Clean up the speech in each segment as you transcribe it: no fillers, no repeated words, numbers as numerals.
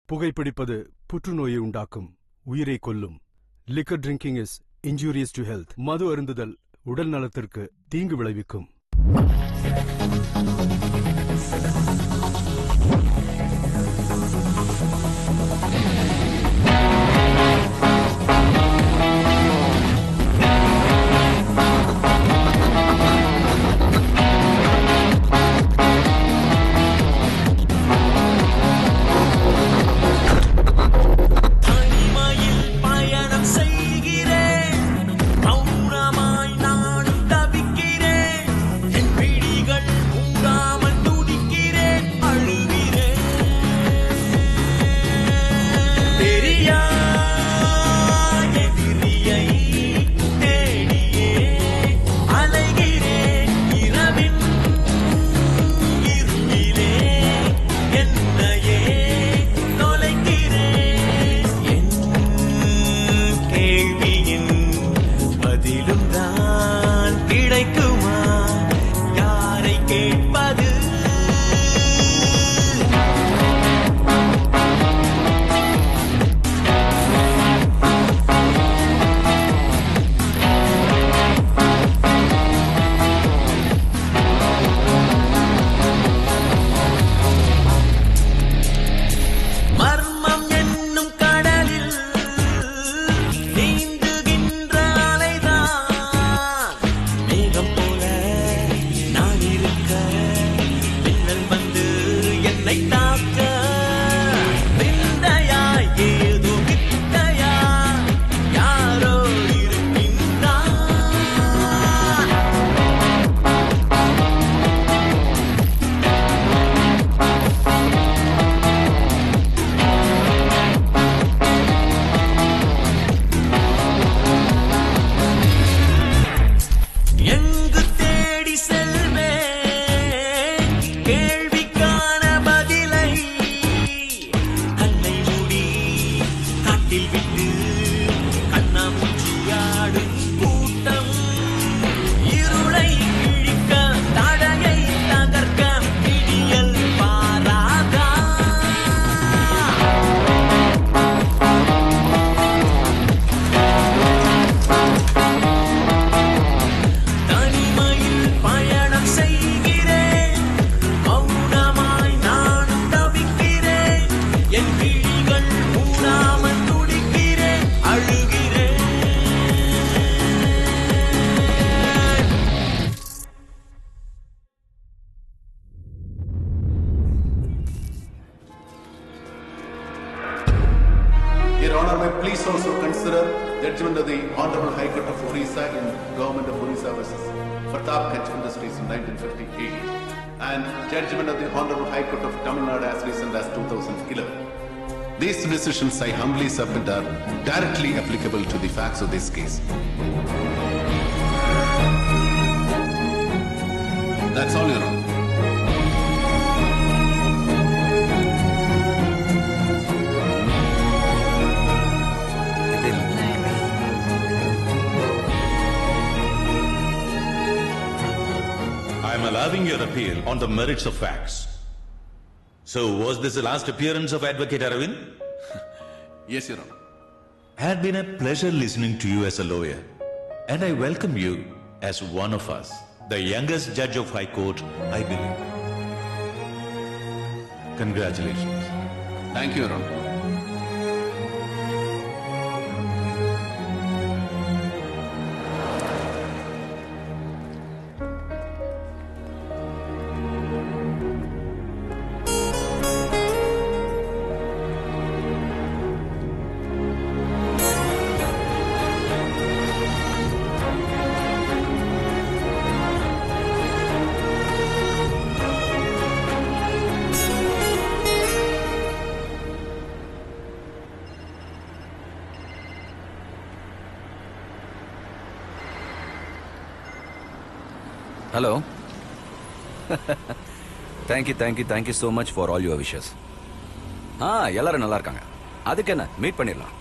புகைப்பிடிப்பது புற்றுநோயை உண்டாக்கும், உயிரை கொல்லும். Liquor drinking is injurious to health. மது அருந்துதல் உடல் நலத்திற்கு தீங்கு விளைவிக்கும். Your Honor, may please also consider judgment of the Honorable High Court of Orissa in Government of Orissa versus Pratap Kach Industries in 1958 and judgment of the Honorable High Court of Tamil Nadu as recent as 2011. These decisions I humbly submit are directly applicable to the facts of this case. That's all, Your Honor. I am allowing your appeal on the merits of facts. So, was this the last appearance of Advocate Aravind? Yes, Your Honor. Had been a pleasure listening to you as a lawyer, and I welcome you as one of us, the youngest judge of High Court, I believe. Congratulations. Thank you, Your Honor. Hello. Thank you so much for all your wishes. எல்லாரும் நல்லா இருக்காங்க. அதுக்கு என்ன meet பண்ணிடலாம்.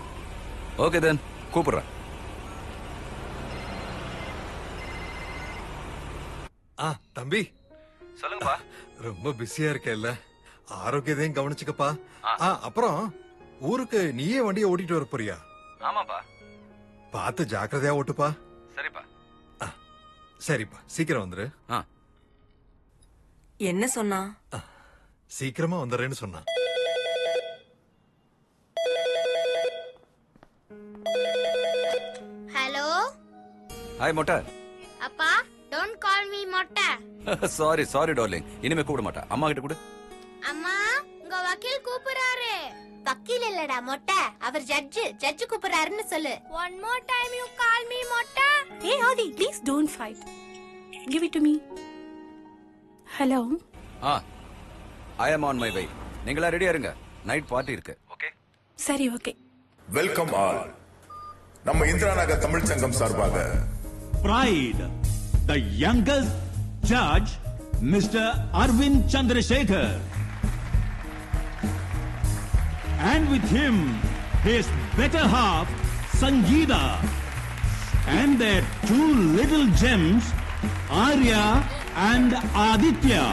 Okay then கூப்பிடுறேன். தம்பி சொல்லுங்கப்பா. ரொம்ப பிஸியா இருக்கேல்ல, ஆரோக்கியத்தையும் கவனிச்சுக்கப்பா. அப்புறம் ஊருக்கு நீயே வண்டியை ஓட்டிட்டு வர போறியா? ஆமாப்பா. பார்த்து ஜாக்கிரதையா ஓட்டுப்பா. சரிப்பா. சரிப்பா, சீக்கிரம் வந்துரு. என்ன சொன்னா? சீக்கிரமா வந்துடுறேன்னு சொன்னா. ஹலோ. ஹாய் மொட்டை. அப்பா, டோன்ட் கால் மீ மொட்டை. Sorry darling. இனிமே கூப்பிட மாட்டேன். அம்மா கிட்ட கூட. அம்மா, உங்க வக்கீல் கூப்பிடுறாரு. வக்கீல் இல்லடா மொட்டை, அவர் ஜட்ஜ் கூப்பிடுறாருன்னு சொல்லு. One more time you call me மொட்டை. Hey Adi, please don't fight. Give it to me. Hello. I am on my way. நீங்களா ரெடியா இருங்க. நைட் பார்ட்டி இருக்கு. ஓகே? சரி, ஓகே. Welcome all. நம்ம இந்திரா நகர் தமிழ் சங்கம் சார்பாக Pride, the youngest judge, Mr. Arvind Chandrasekhar. And with him, his better half, Sangeeta. And their two little gems, Arya and Aditya.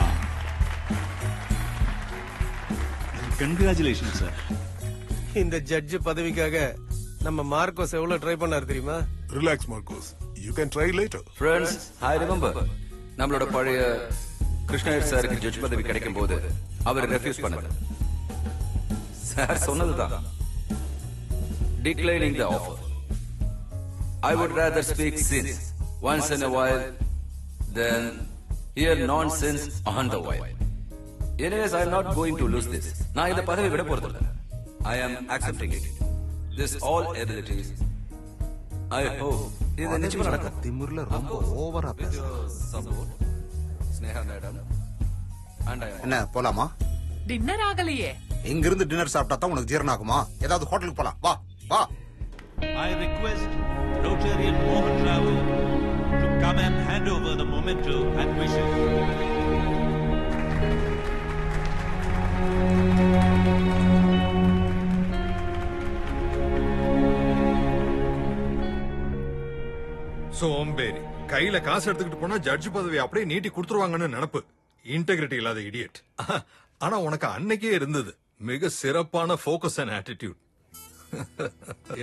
Congratulations, sir. இந்த judge பதவிக்காக நம்ம Marcos எவ்வளவு try பண்ணாரு தெரியுமா? Relax Marcos, you can try later. Friends, I remember. நம்மளோட பழைய கிருஷ்ணயர் சாருக்கு judge பதவி கிடைக்கும் போது அவர் ரெஃப்யூஸ் பண்ணாரு. சார் சொன்னதுதான். Declining the offer. I would rather speak sense once in a while than hear nonsense on the while. Anyways, I am not going to lose this. நான் இந்த பதவி விட போறதில்ல. I am accepting it. This all abilities. I hope இது நிச்சயமா நடக்கும். திமிர்ல ரொம்ப ஓவரா பேசுற. ஸ்னேகா மேடம். என்ன போலாமா? டின்னர் ஆகலையே. இங்க இருந்து டின்னர் சாப்பிட்டா தான் உனக்கு ஜீரணம் ஆகுமா? ஏதாவது ஹோட்டலுக்கு போலாம். வா வா. I request Rotarian Mohan Rao to come and hand over the memento and wishes. சோம்பேறி. கையில காசு எடுத்துக்கிட்டு போனா ஜட்ஜ் பதவி அப்படியே நீட்டி கொடுத்துருவாங்கன்னு நினப்பு. இன்டெகிரிட்டி இல்லாத இடியட். ஆனா உனக்கு அன்னைக்கே இருந்தது மிக சிறப்பான ஃபோக்கஸ் அண்ட் ஆட்டிடியூட்.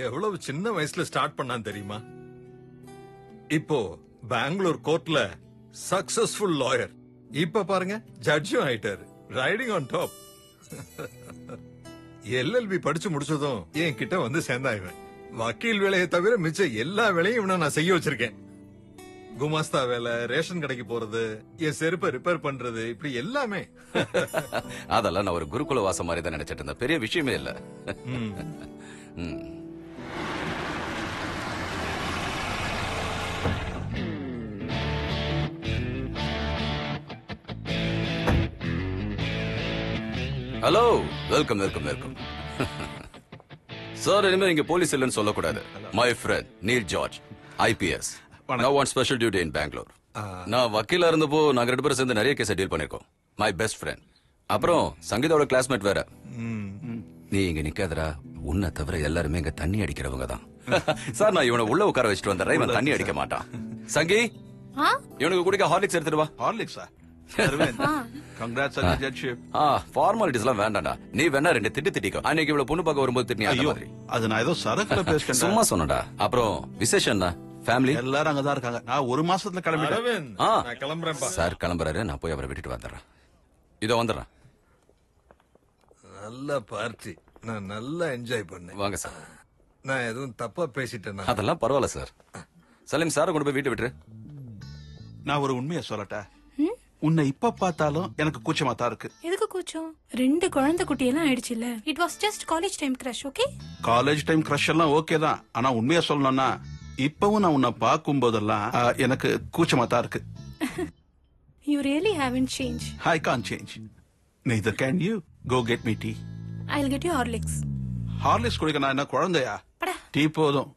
எவ்வளவு சின்ன வயசுல ஸ்டார்ட் பண்ணான்னு தெரியுமா? இப்போ பெங்களூர் கோர்ட்ல சக்சஸ்ஃபுல் லாயர். இப்ப பாருங்க ஜட்ஜும் ஆயிட்டாரு. Riding on top. LLB படிச்சு முடிச்சதும் என் கிட்ட வந்து சேர்ந்தாயிவன். வக்கீல் வேலையை தவிர மிச்ச எல்லா வேலையும் இவனை நான் செய்ய வச்சிருக்கேன். குமாஸ்தா வேலை, ரேஷன் கடைக்கு போறது, என் செருப்பை ரிப்பேர் பண்றது, இப்படி எல்லாமே. அதெல்லாம் நான் ஒரு குருகுல வாசம் மாதிரி தான் நினைச்சிட்டு இருந்தேன். பெரிய விஷயமே இல்ல. Hello, welcome welcome welcome. Sir, இனிமே இங்க போலீஸ் இல்லைன்னு சொல்லக்கூடாது. My friend Neil George, IPS. Now on special duty in Bangalore. நான் வக்கீலா இருந்தப்போ நாங்க 2 பேரும் சேர்ந்து நிறைய கேஸ் டீல் பண்ணிருக்கோம். My best friend. அப்புறம் சங்கீதாவோட கிளாஸ்மேட் வேற. நீ இங்க நிக்காதடா. உன்னை தவிர எல்லாருமே இங்க தண்ணி அடிக்கிறவங்க தான். சார், நான் இவனை உள்ள உட்கார வச்சுட்டு வந்தேன். இவன் தண்ணி அடிக்க மாட்டான். சங்கி, இவனுக்கு குடிக்க ஹார்லிக்ஸ் எடுத்துட்டு வா. ஹார்லிக்ஸா? Congrats on the judgeship. Formalities எல்லாம் வேண்டாம்டா. நீ வேணா 2 திட்டிக்கோ. அன்னைக்கு இவ்வளவு பொண்ணு பார்க்க வரும்போது திட்டியா? ஐயோ, அது நான் ஏதோ சரக்குல பேசிட்டேன். சும்மா சொன்னடா. அப்புறம் விசேஷம் தான். ஃபேமிலி எல்லாரும் அங்கதான் இருக்காங்க. நான் 1 மாசத்துல கிளம்பிட்டேன். சார் கிளம்புறாரு. நான் போய் அவரை விட்டுட்டு வந்துடுறேன். இதோ வந்துடுறேன். நல்ல பார்ட்டி. நான் நல்லா என்ஜாய் பண்ணேன். வாங்க சார். நான் எதுவும் தப்பா பேசிட்டேன்? அதெல்லாம் பரவாயில்ல சார். சலீம் சாரை கொண்டு போய் வீட்டு விட்டுரு. நான் ஒரு உண்மையை சொல்லட்டா? உன்னை இப்ப பார்த்தாலும் எனக்கு கூச்சமா தான் இருக்கு. எதுக்கு கூச்சம்? 2 குழந்தை குட்டியெல்லாம் ஆயிடுச்சு இல்ல. It was just college time crush. Okay, college time crush எல்லாம் ஓகே தான். ஆனா உண்மையா சொல்லணும்னா இப்பவும் நான் உன்னை பார்க்கும் போதெல்லாம் எனக்கு கூச்சமா தான் இருக்கு. You really haven't changed. I can't change. Neither can you. Go get me tea. I'll get you Horlicks. Horlicks குடிக்க நான் என்ன குழந்தையா? டீ போதும்.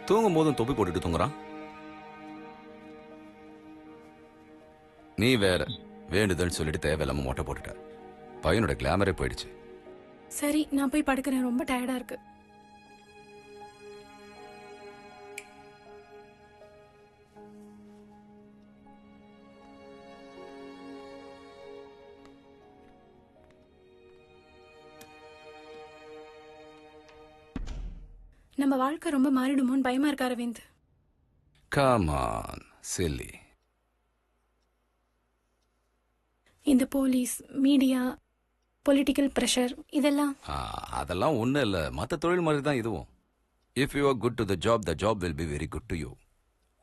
தூங்கும் போதும் தொப்பி போட்டுட்டு தூங்குறான். நீ வேற வேண்டுதல் சொல்லிட்டு தேவையில்லாம மொட்டை போட்டுட்ட. பையனோட கிளாமரே போயிடுச்சு. சரி, நான் போய் படுக்கிறேன். ரொம்ப டயர்டா இருக்கு. நம்ம வாழ்க்கை ரொம்ப மாறிடுமோன்னு பயமா இருக்கு அரவிந்த். Come on, silly. இந்த போலீஸ், மீடியா, பொலிட்டிக்கல் பிரஷர் இதெல்லாம் அதெல்லாம் ஒண்ணும் இல்ல. மத்த தொழில் மாதிரி தான் இதுவும். If you are good to the job will be very good to you.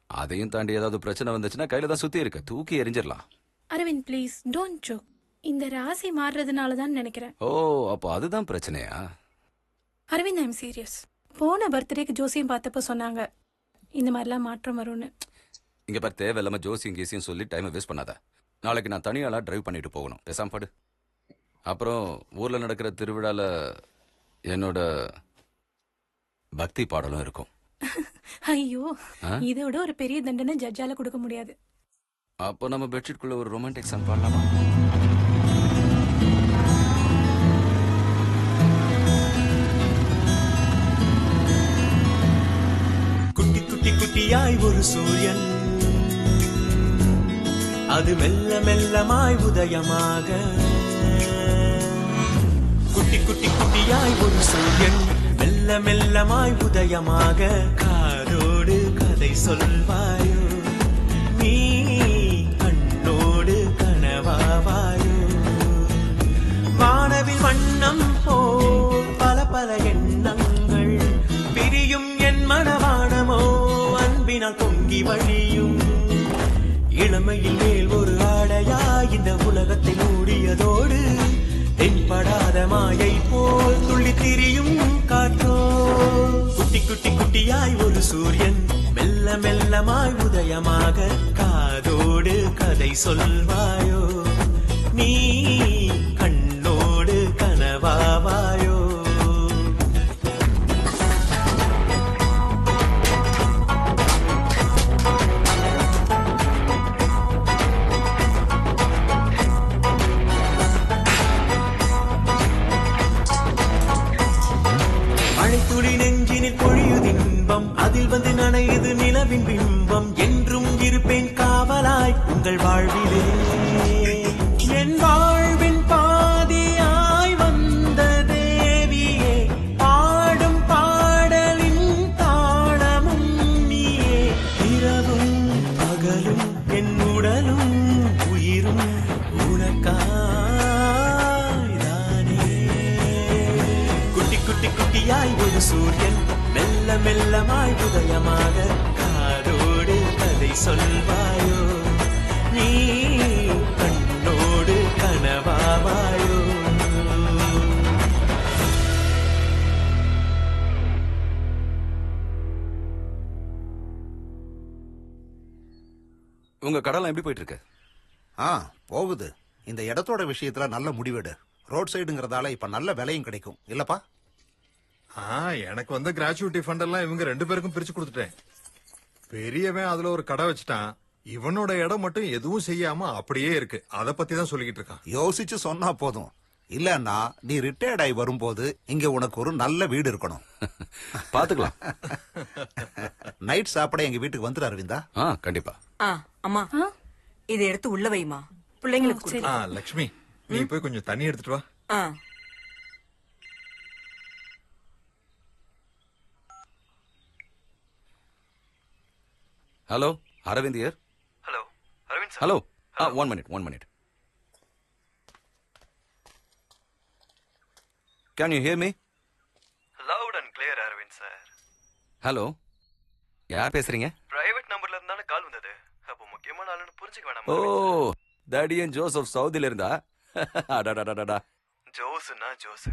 அதையும் தாண்டி ஏதாவது பிரச்சனை வந்துச்சுன்னா கையில தான் சுத்தி இருக்க, தூக்கி எரிஞ்சிடலாம். Aravind please don't joke. இந்த ராசி மாறுறதுனால தான் நினைக்கிறேன். ஓ, அப்போ அதுதான் பிரச்சனையா? Aravind I'm serious. போன பர்த்டேக்கு ஜோசியம் பார்த்தப்போ சொன்னாங்க இந்த மாதிரிலாம் மாற்றம் வரும்னு. இங்க பாரு, தேவையில்லாம ஜோசியம் கீசியும் சொல்லி டைமை வேஸ்ட் பண்ணாத. நாளைக்கு நான் தனியாளா டிரைவ் பண்ணிட்டு போகணும். பேசாம படு. அப்புறம் ஊர்ல நடக்கிற திருவிழால என்னோட பக்தி பாடலும் இருக்கும். ஐயோ, இதோட ஒரு பெரிய தண்டனை ஜட்ஜால கொடுக்க முடியாது. அப்போ நம்ம பெட்ஷீட் குள்ள ஒரு ரொமான்டிக் சாங் பாடலாமா? குட்டி குட்டி குட்டியாய் ஒரு சூரியன், அது மெல்ல மெல்லமாய் உதயமாக. குட்டி குட்டி குட்டியாய் ஒரு சூரியன், மெல்ல மெல்லமாய் உதயமாக. காதோடு கதை சொல்வாயோ, நீ கண்ணோடு கனவாவாயோ. வானவில் வண்ணம் போல் பல பல எண்ணங்கள் பிரியும் என் மனவானமோ, அன்பினால் பொங்கி வழியும். இளமையில் மேல் ஒரு ஆடையா இந்த உலகத்தை மூடியதோடு, தென்படாத மாயை போல் துள்ளி திரியும் காற்றோ. குட்டி குட்டி குட்டியாய் ஒரு சூரியன், மெல்ல மெல்லமாய் உதயமாக. காதோடு கதை சொல்வாயோ, நீ கண்ணோடு கனவாவாயோ. மழைத்துளி நெஞ்சினில் பொழியுதின்பம், அதில் வந்து நனையுது நிலவின் பிம்பம். என்றும் இருப்பேன் காவலாய் உங்கள் வாழ்விலே. என் வாழ்வின் பாதியாய் வந்த தேவியே, பாடும் பாடலின் தாளமும் நீயே. இரவும் பகலும் என் உடலும் உயிரும் உனக்காய்தானே. குட்டி குட்டி குட்டியாய் ஒரு சூரியன், மெல்ல மெல்லமாய் உதயமாக. காதோடு கதை சொல்வாயோ, நீ கண்ணோடு கனவாவாயோ. உங்க கடலாம் எப்படி போயிட்டு இருக்கு? போகுது. இந்த இடத்தோட விஷயத்துல நல்ல முடிவெடு. ரோட் சைடுங்கிறதால இப்ப நல்ல விலையும் கிடைக்கும் இல்லப்பா? எனக்கு வந்த கிராச்சுவிட்டி ஃபண்ட் எல்லாம் இவங்க 2 பேருக்கும் பிரிச்சு கொடுத்துட்டேன். பெரியவன் அதுல ஒரு கடை வச்சுட்டான். இவனோட இடம் மட்டும் எதுவும் செய்யாம அப்படியே இருக்கு. அத பத்தி தான் சொல்லிக்கிட்டு இருக்கான். யோசிச்சு சொன்னா போதும். இல்லன்னா நீ ரிட்டையர்ட் ஆகி வரும்போது இங்க உனக்கு ஒரு நல்ல வீடு இருக்கணும். பாத்துக்கலாம். நைட் சாப்பிட எங்க வீட்டுக்கு வந்துரு அரவிந்தா. கண்டிப்பா. அம்மா, இதை எடுத்து உள்ள வைமா, பிள்ளைங்களுக்கு. லட்சுமி, நீ போய் கொஞ்சம் தண்ணி எடுத்துட்டு வா. Hello, Aravind here. Hello, Aravind sir. Hello. One minute. Can you hear me? Loud and clear, Aravind sir. Hello. யார் பேசுறீங்க? பிரைவேட் நம்பர்ல இருந்தானே கால் வந்தது. அப்போ முக்கியமான ஆளுன்னு புரிஞ்சுக்க வேணாமா? ஓ, டாடியன் ஜோசப் சவுதில இருந்தா? அடடடடடா. ஜோஸ்னா ஜோஸ்.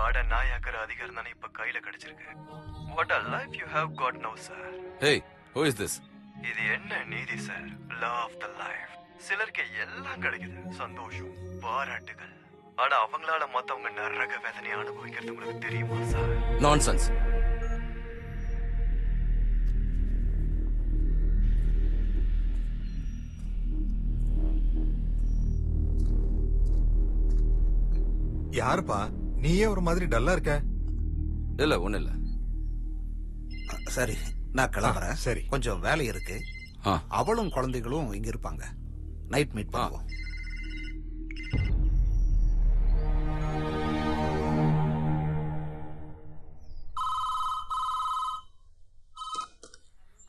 ஆட நாயாக்கற அதிகாரம் தானே இப்ப கையில கிடைச்சிருக்கு. What a life you have got now, sir. Hey, who is this? இது என்ன நீதி sir? Law of the life. சிலருக்கு எல்லாம் கிடைக்குது, சந்தோஷம், பாராட்டுகள். ஆனா அவங்களால மத்தவங்க நரக வேதனையை அனுபவிக்கிறது உங்களுக்கு தெரியுமா சார்? Nonsense. யாருப்பா நீயே ஒரு மாதிரி டல்லா இருக்க? இல்ல ஒண்ணு இல்ல. சரி, நான் கிளம்புறேன். சரி, கொஞ்சம் வேலை இருக்கு. அவளும் குழந்தைகளும் இங்க இருப்பாங்க. நைட் மீட் பண்ணுவோம்.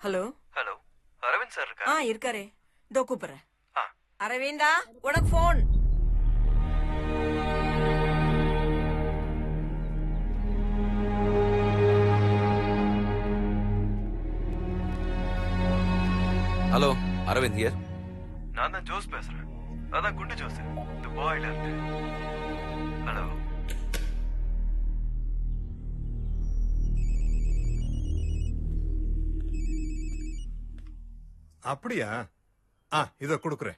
ஹலோ ஹலோ அரவிந்த் சார் இருக்கா? இருக்காரே, இதோ கூப்பிடுறேன். அரவிந்தா, உனக்கு போன். Hello, Aravind here. நான் தான் ஜோஸ் பேசுறேன். அதான் குண்டு ஜோஸ், துபாயில இருந்து. ஹலோ. அப்படியா? இத கொடுக்குறேன்.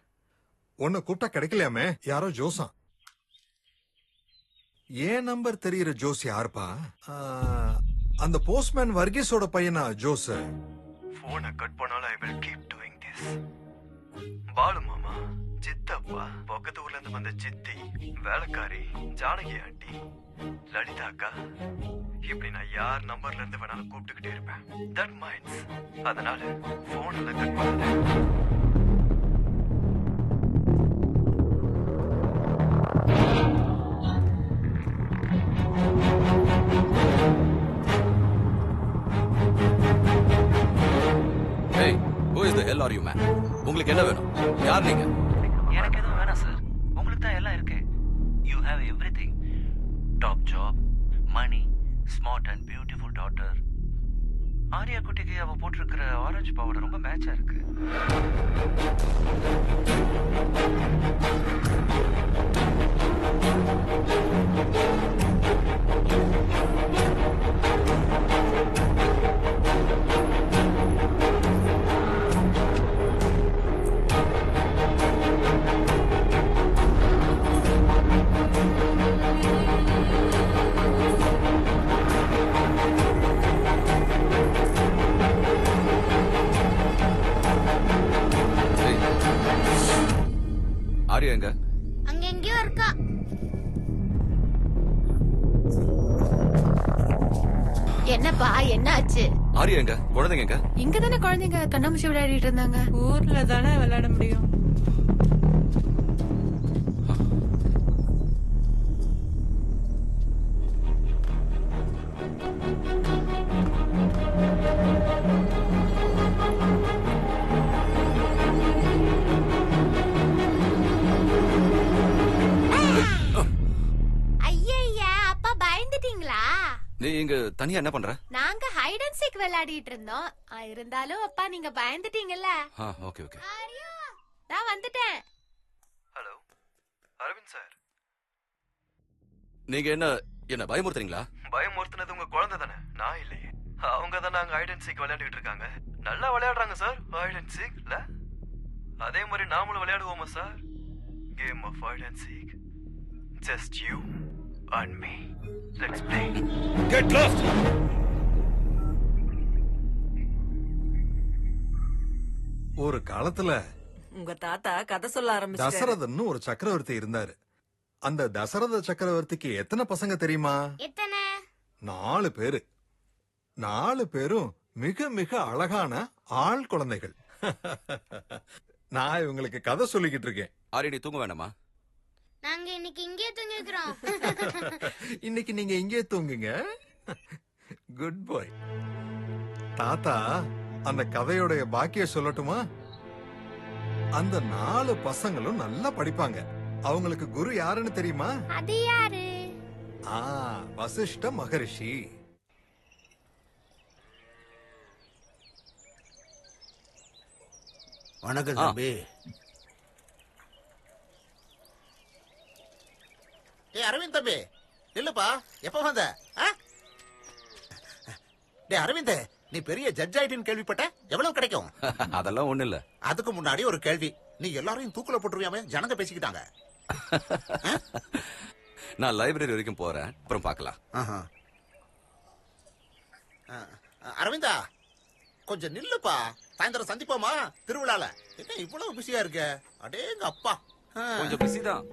உன்னை கூப்பிட்டா கிடைக்கலையாமே, யாரோ ஜோசா. ஏன் நம்பர் தெரியுற ஜோஸ் யாருப்பா? அந்த போஸ்ட்மேன் வர்கீஸோட பையனா ஜோஸ்? போனை கட் பண்ணாலும் I will keep doing this. Balu மாமா, சித்தப்பா, பக்கத்து ஊர்ல இருந்து வந்த சித்தி, வேலைக்காரி, ஜானகி ஆண்டி, லலிதா அக்கா, இப்படி நான் யார் நம்பர்ல இருந்து வேணாலும் கூப்பிட்டுக்கிட்டே இருப்பேன். That minds. அதனால போன்ல கட் பண்ணல. Hey, who is the hell are you, man? உங்களுக்கு என்ன வேணும்? யார் நீங்க? எனக்கு எதுவும் வேணாம் சார். உங்களுக்கு தான் எல்லாம் இருக்கு. You have everything. Top job, money, smart and beautiful daughter. Arya குட்டிக்கு அவ போட்டிருக்கிற ஆரஞ்சு பவுடர் ரொம்ப மேட்சா இருக்கு. ஆரியா எங்க? அங்க எங்கேயோ இருக்கா. என்னப்பா, என்னாச்சு? ஆரியா எங்க? குழந்தைங்க எங்க? இங்க தானே குழந்தைங்க கண்ணாமூச்சி விளையாடிட்டு இருந்தாங்க. ஊர்ல தானே விளையாட முடியும். ஐயா, அப்பா பயந்துட்டீங்களா? நீ இங்க தனியா என்ன பண்ற? நாங்க ஹைட் அண்ட் சீக் விளையாடிட்டு இருந்தோம். இருந்தாலும் அப்பா நீங்க பயந்துட்டீங்கல்ல. Okay okay. நான் வந்துட்டேன். Hello Aravind sir. நீங்க என்ன பயமுறுத்துறீங்களா? பயமுறுத்துனது உங்க குழந்தை தானே, நான் இல்லையே. அவங்க தான் நாங்க ஹைட் அண்ட் சீக் விளையாடிட்டு இருக்காங்க. நல்லா விளையாடுறாங்க சார் ஹைட் அண்ட் சீக்ல. அதே மாதிரி நாமளும் விளையாடுவோமா sir? Game of hide and seek. Just you and me. Let's play. Get lost. ஒரு காலத்துல உங்க தாத்தா கதை சொல்ல ஆரம்பிச்சாரு. தசரதன்னு ஒரு சக்கரவர்த்தி இருந்தாரு. அந்த தசரத சக்கரவர்த்திக்கு எத்தனை பசங்க தெரியுமா? எத்தனை? 4 பேரு. 4 பேரும் மிக மிக அழகான ஆள் குழந்தைகள். நான் இவங்களுக்கு கதை சொல்லிக்கிட்டு இருக்கேன். ஆரியா, நீ தூங்க வேண்டாமா? நாங்க இன்னைக்கு இங்கே தூங்கிக்கிறோம். இன்னைக்கு நீங்க இங்கே தூங்குங்க. குட் பாய். தாத்தா அந்த கதையோடைய பாக்கிய சொல்லட்டுமா? அந்த 4 பசங்களும் நல்லா படிப்பாங்க. அவங்களுக்கு குரு யாருன்னு தெரியுமா? அது யாரு? வசிஷ்ட மகரிஷி. வணக்கம் தம்பி. அரவிந்த் தம்பி இல்லப்பா, எப்ப வந்த? டே அரவிந்த், நீ பெரிய ஜட்ஜ் ஆயிட்டுன்னு கேள்விப்பட்ட. எவ்வளவு கிடைக்கும்? அதெல்லாம் ஒண்ணு இல்ல. அதுக்கு முன்னாடி ஒரு கேள்வி. நீ எல்லாரையும் தூக்குல போட்டுருவியாமே, ஜனங்க பேசிக்கிட்டாங்க. நான் லைப்ரரி வரைக்கும் போறேன், அப்புறம் பார்க்கலாம். அரவிந்தா கொஞ்சம் நில்லுப்பா, சாயந்தரம் சந்திப்போமா திருவிழால. என்ன இவ்வளவு பிஸியா இருக்க? அடேங்க அப்பா. கொஞ்சம் பிஸி தான்.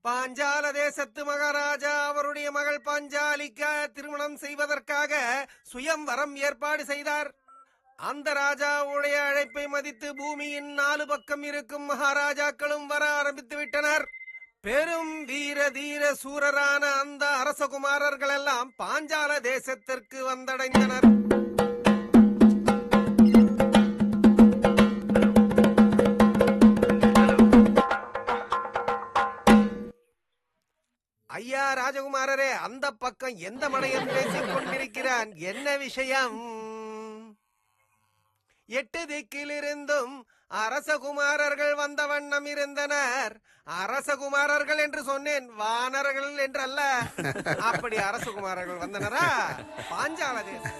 பாஞ்சால தேசத்து மகாராஜா அவருடைய மகள் பாஞ்சாலிக்க திருமணம் செய்வதற்காக சுயம்வரம் ஏற்பாடு செய்தார். அந்த ராஜாவுடைய அழைப்பை மதித்து பூமியின் 4 பக்கம் இருக்கும் மகாராஜாக்களும் வர ஆரம்பித்து விட்டனர். பெரும் வீர தீர சூரரான அந்த அரசகுமாரர்கள் எல்லாம் பாஞ்சால தேசத்திற்கு வந்தடைந்தனர். ஐயா ராஜகுமாரரே, அந்த பக்கம் எந்த மடையன் பேசிக் கொண்டிருக்கிறான்? என்ன விஷயம்? 8 திக்கிலிருந்தும் அரசகுமாரர்கள் வந்த வண்ணம் இருந்தனர். அரசகுமாரர்கள் என்று சொன்னேன், வானர்கள் என்றல்ல. அப்படி அரசகுமாரர்கள் வந்தனரா? பாஞ்சால தேசம்.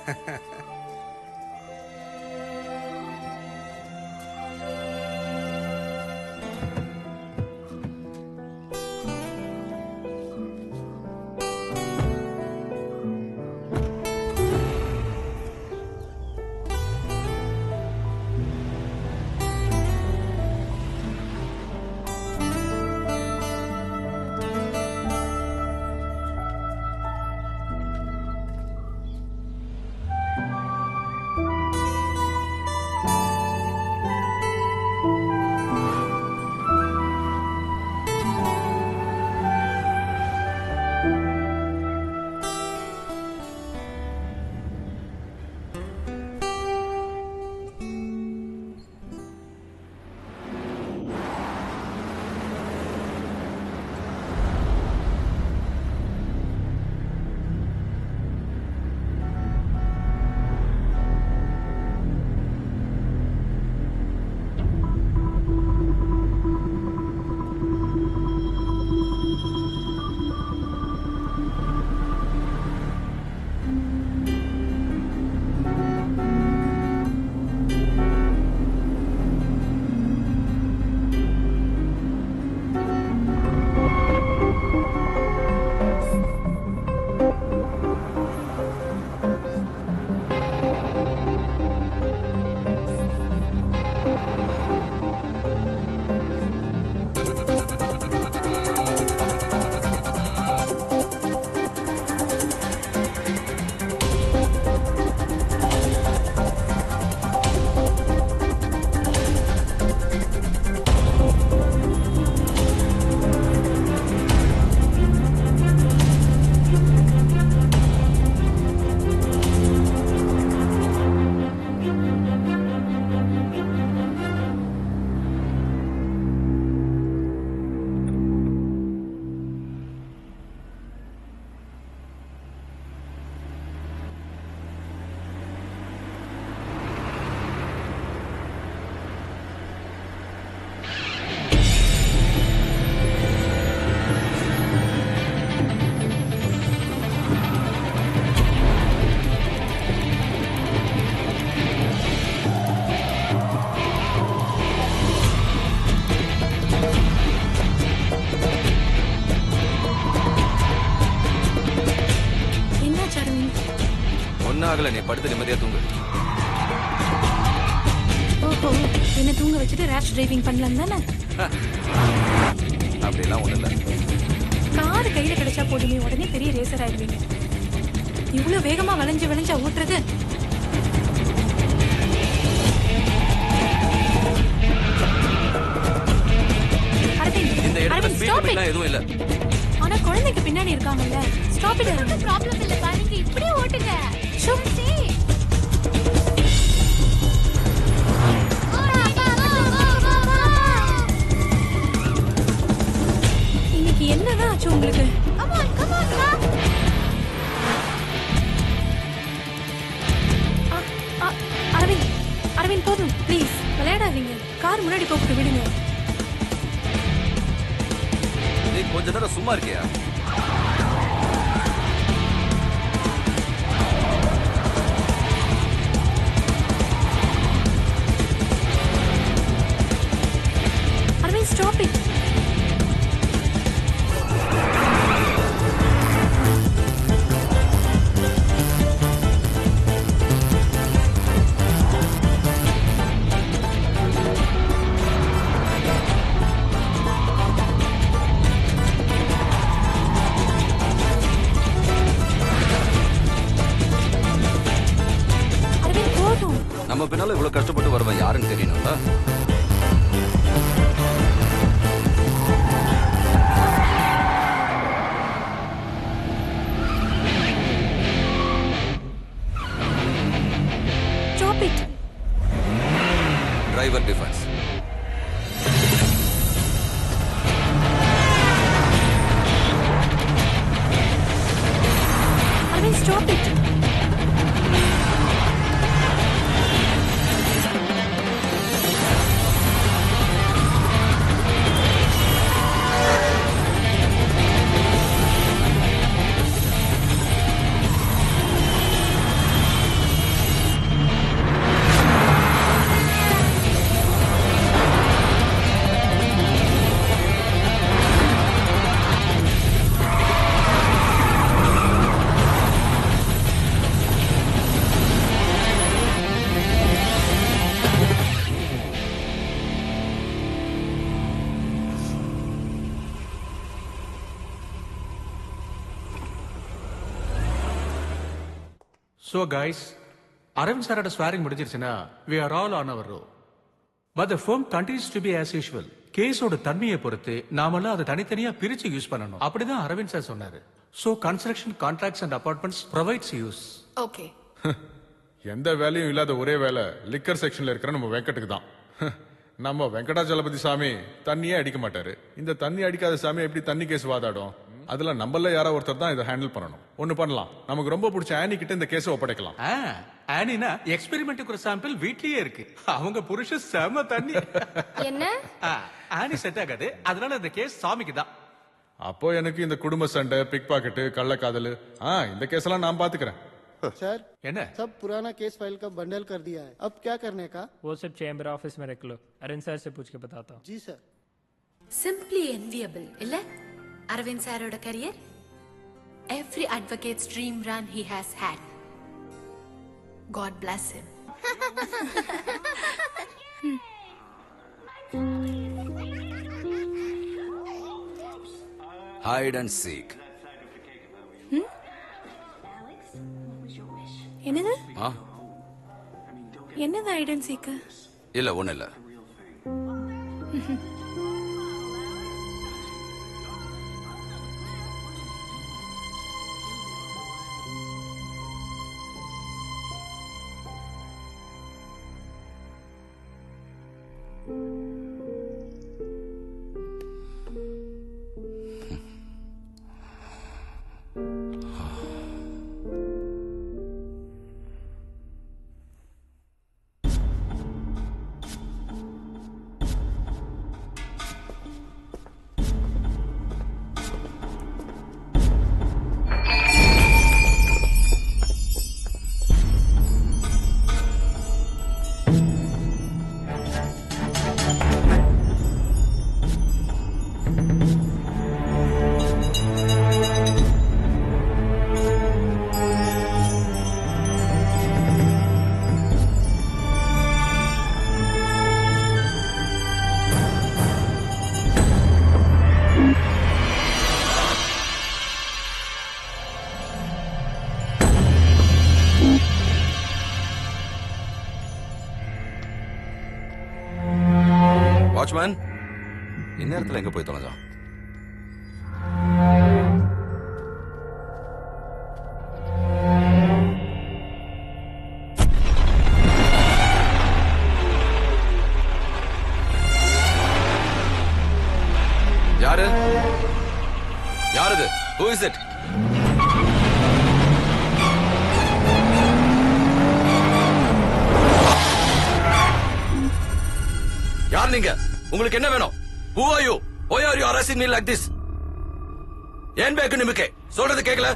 ஆகல, நீ படுத்து நிம்மதியா தூங்கு. ஓஹோ, என்ன தூங்க வச்சுட்டு ரேஷ் டிரைவிங் பண்ணலாம் தானே? அப்படிலாம் ஒண்ணு இல்ல. கார் கையில கிடைச்சா போதுமே, உடனே பெரிய ரேசர் ஆயிடுவீங்க. இவ்வளவு வேகமா வளைஞ்சா ஓட்டுறது? இந்த இடத்துல ஸ்பீட் லிமிட்லாம் எதுவும் இல்ல. ஆனா குழந்தைக்கு பின்னாடி இருக்காங்கல்ல, ஸ்டாப் இட். ஒன்றும் ப்ராப்ளம் இல்ல, நீங்க இப்படியே ஓட்டுங்க. இன்னைக்கு என்னதான் ஆச்சு உங்களுக்கு? அரவிந்த் போதும் ப்ளீஸ், விளையாடாதீங்க. கார் முன்னாடி போட்டு விடுங்க. நீ கொஞ்ச நேரம் சும்மா இருக்கியா? Aravind stop it. நம்ம பின்னால இவ்வளவு கஷ்டப்பட்டு வருவேன் யாருன்னு தெரியணும்ல. Stop it. Driver defense. Arvind, stop it. So guys, Arvind sir swearing முடிஞ்சிருச்சுனா we are all on our row. But the firm continues to be as usual. கேஸோட தன்மையை பொறுத்து நாமெல்லாம் அதை தனித்தனியா பிரிச்சு யூஸ் பண்ணணும். அப்படிதான் அரவிந்த் சார் சொன்னாரு. So construction contracts and apartments provides use. Okay. எந்த வேலையும் இல்லாத ஒரே வேலை லிக்கர் செக்ஷன்ல இருக்கிற நம்ம வெங்கட்டுக்கு தான். நம்ம வெங்கடாச்சலபதி சாமி தண்ணியே அடிக்க மாட்டாரு. இந்த தண்ணி அடிக்காத சாமி எப்படி தண்ணி கேஸ் வாதாடும்? அதுல நம்மள யாரோ ஒருத்தர் தான் இதை ஹேண்டில் பண்ணணும். ஒண்ணு பண்ணலாம், நமக்கு ரொம்ப பிடிச்ச ஆனி கிட்ட இந்த கேஸை ஒப்படைக்கலாம். ஆனினா எக்ஸ்பெரிமெண்ட்டுக்கு ஒரு சாம்பிள் வீட்லயே இருக்கு. அவங்க புருஷன் செம தண்ணி. என்ன? ஆனி செட் ஆகாது, அதனால இந்த கேஸ் சாமிக்கு தான். அப்போ எனக்கு இந்த குடும்ப சண்டை, பிக் பாக்கெட், கள்ளக்காதல் இந்த கேஸ் எல்லாம் நான் பாத்துக்கிறேன். सर என்ன? सब पुराना केस फाइल का बंडल कर दिया है, अब क्या करने का? वो सब चेंबर ऑफिस में रख लो, अरविंद सर से पूछ के बताता हूँ. जी सर. Simply enviable, இல்ல? அரவிந்த் சாரோட career, every advocate's dream run he has had. God bless him. Hide and seek. என்னது? என்னது hide and seek? இல்ல ஒண்ணு இல்ல. வாட்ச்மேன், இந்நேரத்தில் எங்க போய் தொலைஞ்சான்? யாரு? யாரு? Who is it? யார் நீங்க? உங்களுக்கு என்ன வேணும்? Who are you? Why are you harassing me like this? ஏன் பேக்கு நிமிக்கே? சொல்றது கேக்கல?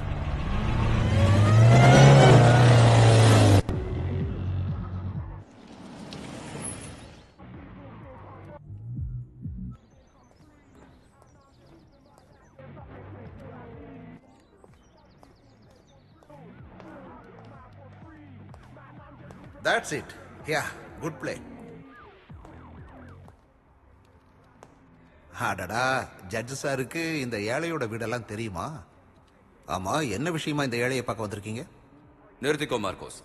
That's it. Yeah, good play. அடடா, ஜட்ஜ் சாருக்கு இந்த ஏழையோட வீடெல்லாம் தெரியுமா? ஆமா, என்ன விஷயமா இந்த ஏழையை பார்க்க வந்திருக்கீங்க? நிறுத்திக்கோ Marcos.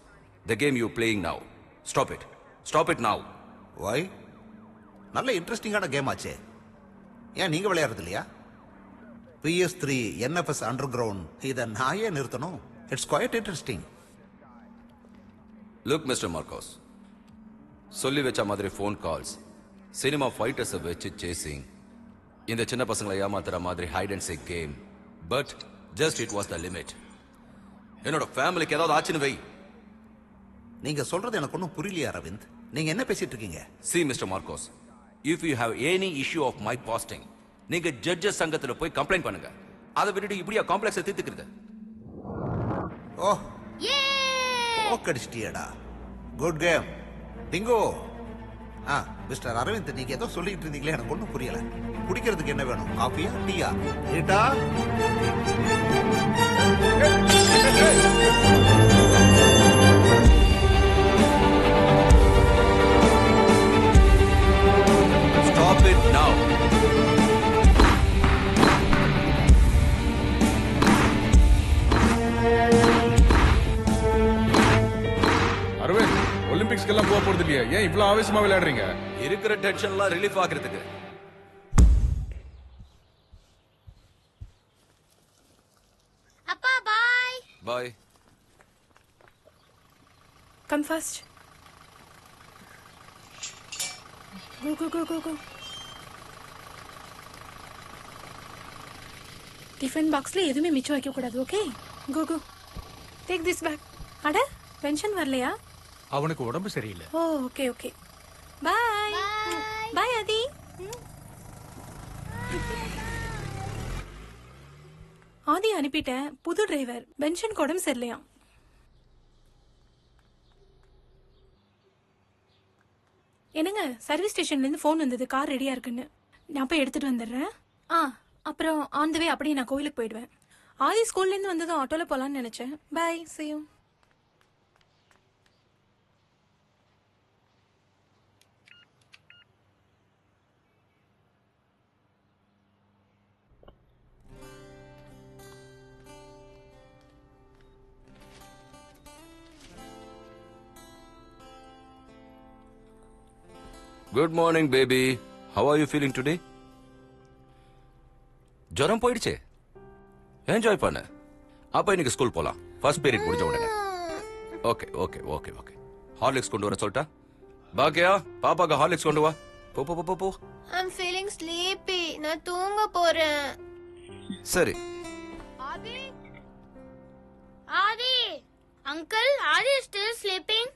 The game you playing now Stop it now. Why? நல்ல இன்ட்ரெஸ்டிங்கான கேம் ஆச்சே. ஏன் நீங்க விளையாடுறது இல்லையா? PS3 NFS Underground இத நான் ஏன் நிறுத்தணும்? It's quite interesting. Look, Mr. Marcos. சொல்லி வச்ச மாதிரி ஃபோன் கால்ஸ், சினிமா ஃபைட்டர்ஸை வச்சு சேசிங், இந்த சின்ன பசங்களை ஏமாத்துற மாதிரி hide and seek game. But just it was the limit. என்னோட ஃபேமிலிக்கு ஏதாவது ஆச்சுன்னு வை. நீங்க சொல்றது எனக்கு ஒன்றும் புரியலையா அரவிந்த்? நீங்க என்ன பேசிட்டு இருக்கீங்க? See, Mr. Marcos, if you have any issue of my posting, நீங்க ஜட்ஜஸ் சங்கத்துல போய் கம்ப்ளைண்ட் பண்ணுங்க. அதை விட்டுட்டு இப்படியா காம்ப்ளெக்ஸை தீர்த்துக்கிறது? ஓ ஓக்கடிச்சிட்டியடா. Good game. Bingo. Mister Aravind, நீங்க ஏதோ சொல்லிட்டு இருந்தீங்களே, எனக்கு ஒன்றும் புரியல. குடிக்கிறதுக்கு என்ன வேணும்? காஃபியா டீயா? ஏட்டா Stop it now. அரவிந்த், ஒலிம்பிக்ஸ்க்கெல்லாம் போக போறது இல்லையா? ஏன் இவ்வளவு ஆவேசமா விளையாடுறீங்க? இருக்கிற டென்ஷன்லாம் ரிலீஃப் ஆகிறதுக்கு. அப்பா bye. Bye. Come first. Go. Tiffin பாக்ஸ்ல எதுவுமே மிச்சம் வைக்க கூடாது. Okay, go. Take this bag. அட, பென்ஷன் வரலையா? அவனுக்கு உடம்பு சரியில்லை. ஓ, ஓகே. பாய். பாய் ஆதி. ஆதி அனுப்பிட்டேன். புது டிரைவர். பென்ஷன் உடம்பு சரியில்லையா? என்னங்க, சர்வீஸ் ஸ்டேஷன்ல இருந்து ஃபோன் வந்தது, கார் ரெடியா இருக்குன்னு. நான் போய் எடுத்துட்டு வந்துடுறேன். அப்புறம் ஆன் த வே அப்படியே நான் கோயிலுக்கு போயிடுவேன். ஆதி ஸ்கூல்ல இருந்து வந்ததும் ஆட்டோல போலான்னு நினைச்சேன். Bye, see you. Good morning, baby. How are you feeling today? ஜரம் போயிடுச்சே, என்ஜாய் பண்ண. அப்ப இன்னைக்கு ஸ்கூல் போலாம். ஃபர்ஸ்ட் பீரியட் முடிஞ்ச உடனே. ஓகே. ஹார்லிக்ஸ் கொண்டு வர சொல்லிட்டா? பாக்கியா, பாப்பாக்கு ஹார்லிக்ஸ் கொண்டு வா. போ. I'm feeling sleepy. நான் தூங்க போறேன். சரி. ஆதி, uncle, are you still sleeping?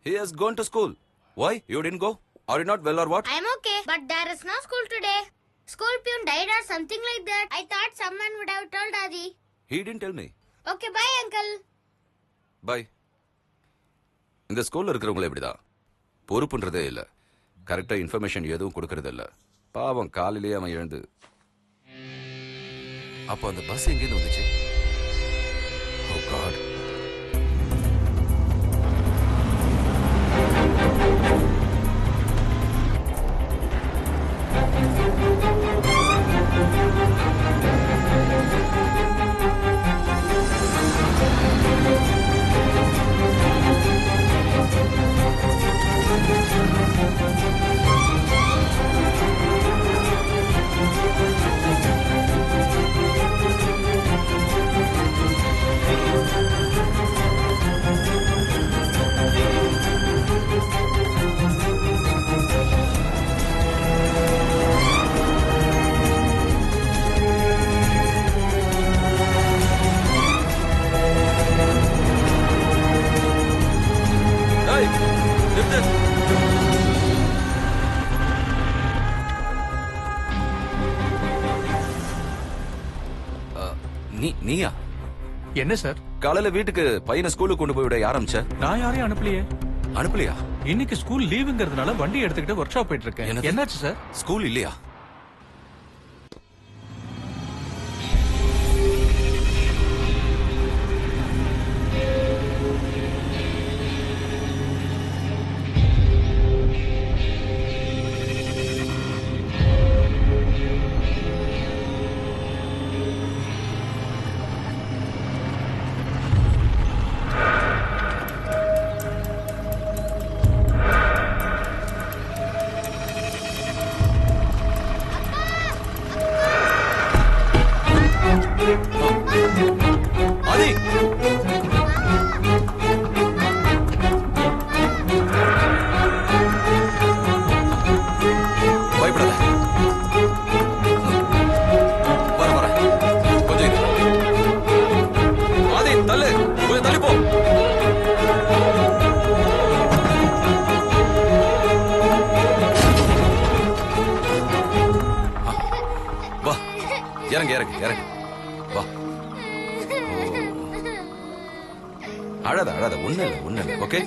He has gone to school. Why? You didn't go? Are you not well or what? I'm okay, but there is no school today. School peon died or something like that. I thought someone would have told Adi. He didn't tell me. Okay, bye uncle. Bye. இந்த ஸ்கூல்ல இருக்கிறவங்களே இப்படிதான். பொறுப்புன்றதே இல்ல. கரெக்டா information எதுவும் கொடுக்கறது இல்ல. பாவம், காலையிலேயே அவன் எழுந்து. அப்போ அந்த பஸ் எங்கேருந்து வந்துச்சு? Oh God. நீயா? என்ன சார்? காலையில வீட்டுக்கு பையனை ஸ்கூலுக்கு கொண்டு போய் விட ஆரம்பிச்ச? நான் யாரையும் அனுப்பலையே. அனுப்பலையா? இன்னைக்கு ஸ்கூல் லீவுங்கிறதுனால வண்டி எடுத்துக்கிட்டு ஒர்க் ஷாப் போயிட்டு இருக்கேன். என்னாச்சு சார்? ஸ்கூல் இல்லையா? இறங்கு இறங்கு வா. அழாத அழாத, ஒண்ணு இல்லை ஓகே.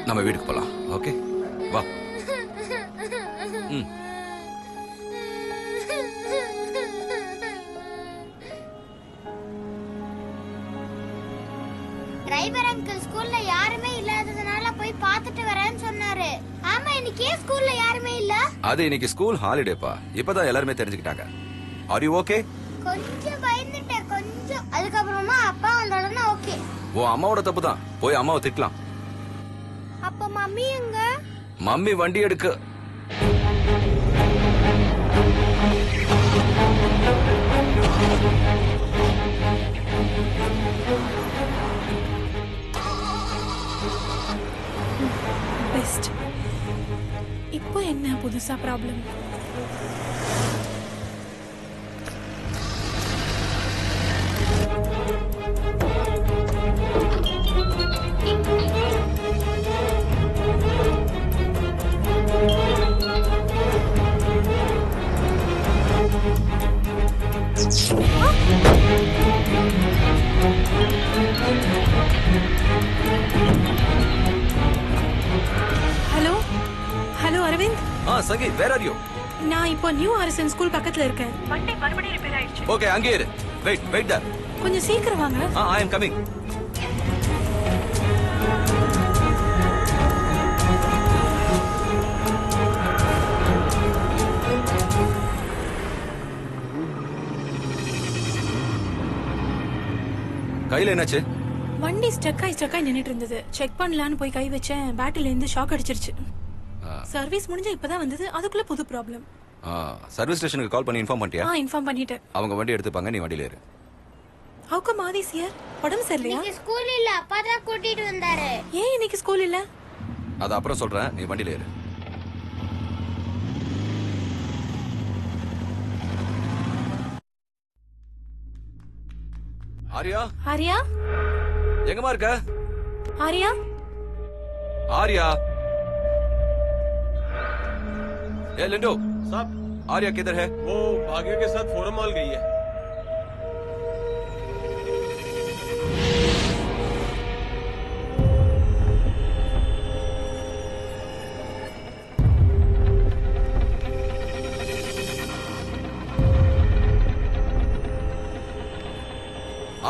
நம்ம வீட்டுக்கு போலாம் ஓகே, வா. டிரைவர் அங்கிள் ஸ்கூல்ல யாருமே இல்லாததுனால போய் பார்த்துட்டு வரேன்னு சொன்னாரு. ஆமா, இன்னைக்கு ஸ்கூல்ல யாருமே இல்ல. அது இன்னைக்கு ஸ்கூல் ஹாலிடேப்பா. இப்பதான் எல்லாருமே தெரிஞ்சுக்கிட்டாங்க. Are you okay? கொஞ்சம் பயந்துட்டேன் கொஞ்சம். அதுக்கப்புறமா அப்பா வந்த உடனே ஓகே. ஓ அம்மாவோட தப்பு தான், போய் அம்மாவை திட்டலாம். அப்ப மம்மி எங்க? மம்மி வண்டி எடுக்க. பெஸ்ட். இப்போ என்ன புதுசா problem? Hello hello Aravind. Sangi, where are you? நான் இப்போ நியூ ஆர்எஸ்என் ஸ்கூல் பக்கத்துல இருக்கேன். வண்டி மறுபடியும் ரிப்பேர் ஆயிடுச்சு. ஓகே, அங்கே இரு. வெயிட் தேர். கொஞ்சம் சீக்கிரம் வாங்க. ஐ அம் கமிங். கையில என்னாச்சு? வண்டி ஸ்டக் ஆகி நின்னுட்டு இருந்தது. செக் பண்ணலான்னு போய் கை வச்சேன், பேட்டரியில இருந்து ஷாக் அடிச்சிருச்சு. சர்வீஸ் முடிஞ்சு இப்பதான் வந்தது, அதுக்குள்ள புது ப்ராப்ளம். சர்வீஸ் ஸ்டேஷனுக்கு கால் பண்ணி இன்ஃபார்ம் பண்ணிட்டியா? இன்ஃபார்ம் பண்ணிட்டேன். அவங்க வண்டி எடுத்துப்பாங்க, நீ வண்டியில ஏறு. How come Adis here? உடம்பு சரியில்லையா? இன்னைக்கு ஸ்கூல் இல்ல, அப்பா தான் கூட்டிட்டு வந்தாரு. ஏன் இன்னைக்கு ஸ்கூல் இல்ல? அத அப்புறம் சொல்றேன், நீ வண்டியில ஏறு. ஆரியா? ஆரியா? எங்கமா இருக்க? ஆரியா? आर्या, ए लिंडो साहब, आर्या किधर है? वो भाग्य के साथ फोरम मॉल गई है।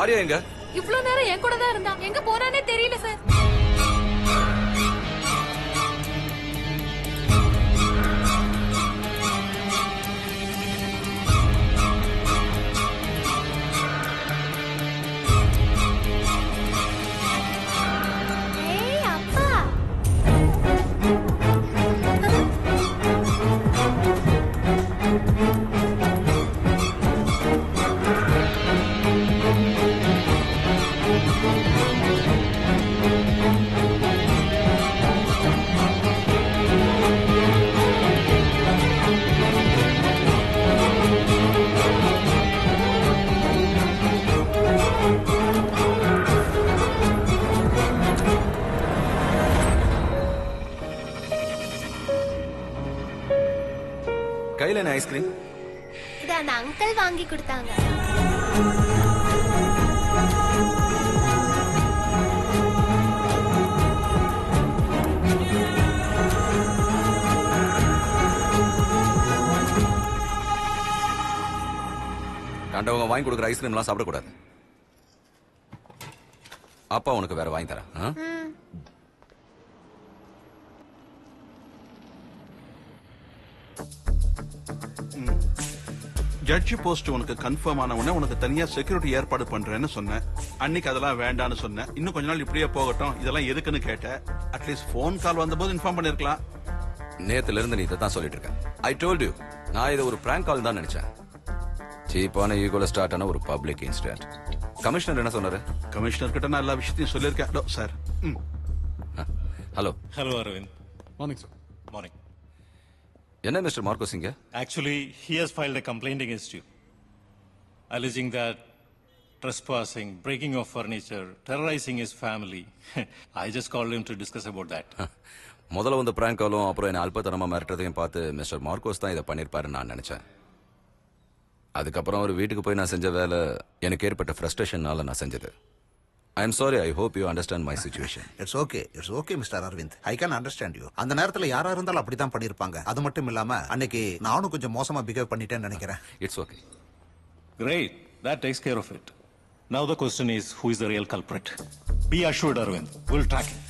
ஆரியா எங்க? இவ்ளோ நேரம் என் கூட தான் இருந்தா, எங்க போறானே தெரியல சார். கையில என்ன ஐஸ்கிரீம்? இது அந்த அங்கிள் வாங்கி கொடுத்தாங்க. கண்டவங்க வாங்கி கொடுக்குற ஐஸ்கிரீம்லாம் சாப்பிடக்கூடாது. அப்பா உனக்கு வேற வாங்கி தரேன். ஜட்ஜி போஸ்ட் உனக்கு கன்ஃபார்ம் ஆன உடனே உனக்கு தனியா செக்யூரிட்டி ஏற்பாடு பண்றேன்னு சொன்னேன். அன்னைக்கு அதெல்லாம் வேண்டான்னு சொன்னேன். இன்னும் கொஞ்ச நாள் இப்படியே போகட்டும், இதெல்லாம் எதுக்குன்னு கேட்டேன். அட்லீஸ்ட் போன் கால் வந்தபோது இன்ஃபார்ம் பண்ணிருக்கலாம். நேத்துல இருந்து நீ இதான் சொல்லிட்டு இருக்க. ஐ டோல்ட் யூ, நான் இதை ஒரு பிராங்க் கால் தான் நினைச்சேன். சீப்பான ஈகோல ஸ்டார்ட் ஆன ஒரு பப்ளிக் இன்சிடென்ட். கமிஷனர் என்ன சொன்னாரு? கமிஷனர் கிட்ட நான் எல்லா விஷயத்தையும் சொல்லியிருக்கேன் sir. Hello. Hello Aravind. Morning sir. Morning. என்ன மிஸ்டர் மார்க்கோஸ் இங்க? Actually, he has filed a complaint against you, alleging that trespassing, breaking of furniture, terrorizing his family. I just called him to discuss about that. முதல்ல வந்து prank காலும் அப்புறம் என்ன அல்பத்தனமா மிரட்டுறதையும் பார்த்து mister Marcos தான் இதை பண்ணிருப்பாருன்னு நான் நினைச்சேன். அதுக்கப்புறம் ஒரு வீட்டுக்கு போய் நான் செஞ்ச வேலை எனக்கு ஏற்பட்ட ஃப்ரஸ்ட்ரேஷனால நான் செஞ்சது. I am sorry. I hope you understand my situation. It's okay mister Aravind. I can understand you. அந்த நேரத்துல யாரா இருந்தாலும் அப்படிதான் பண்ணிருப்பாங்க. அது மட்டும் இல்லாம அன்னைக்கு நானும் கொஞ்சம் மோசமா பிஹேவ் பண்ணிட்டேன்னு நினைக்கிறேன். It's okay. Great. That takes care of it. Now the question is, who is the real culprit? Be assured, Arvind. We'll track him.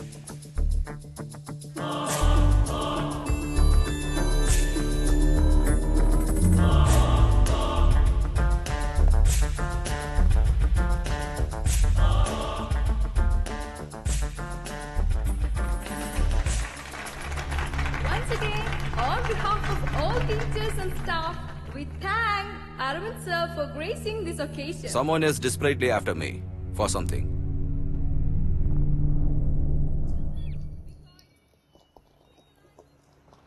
Once again, on behalf of all teachers and staff, we thank Arvind sir for gracing this occasion. Someone is desperately after me for something.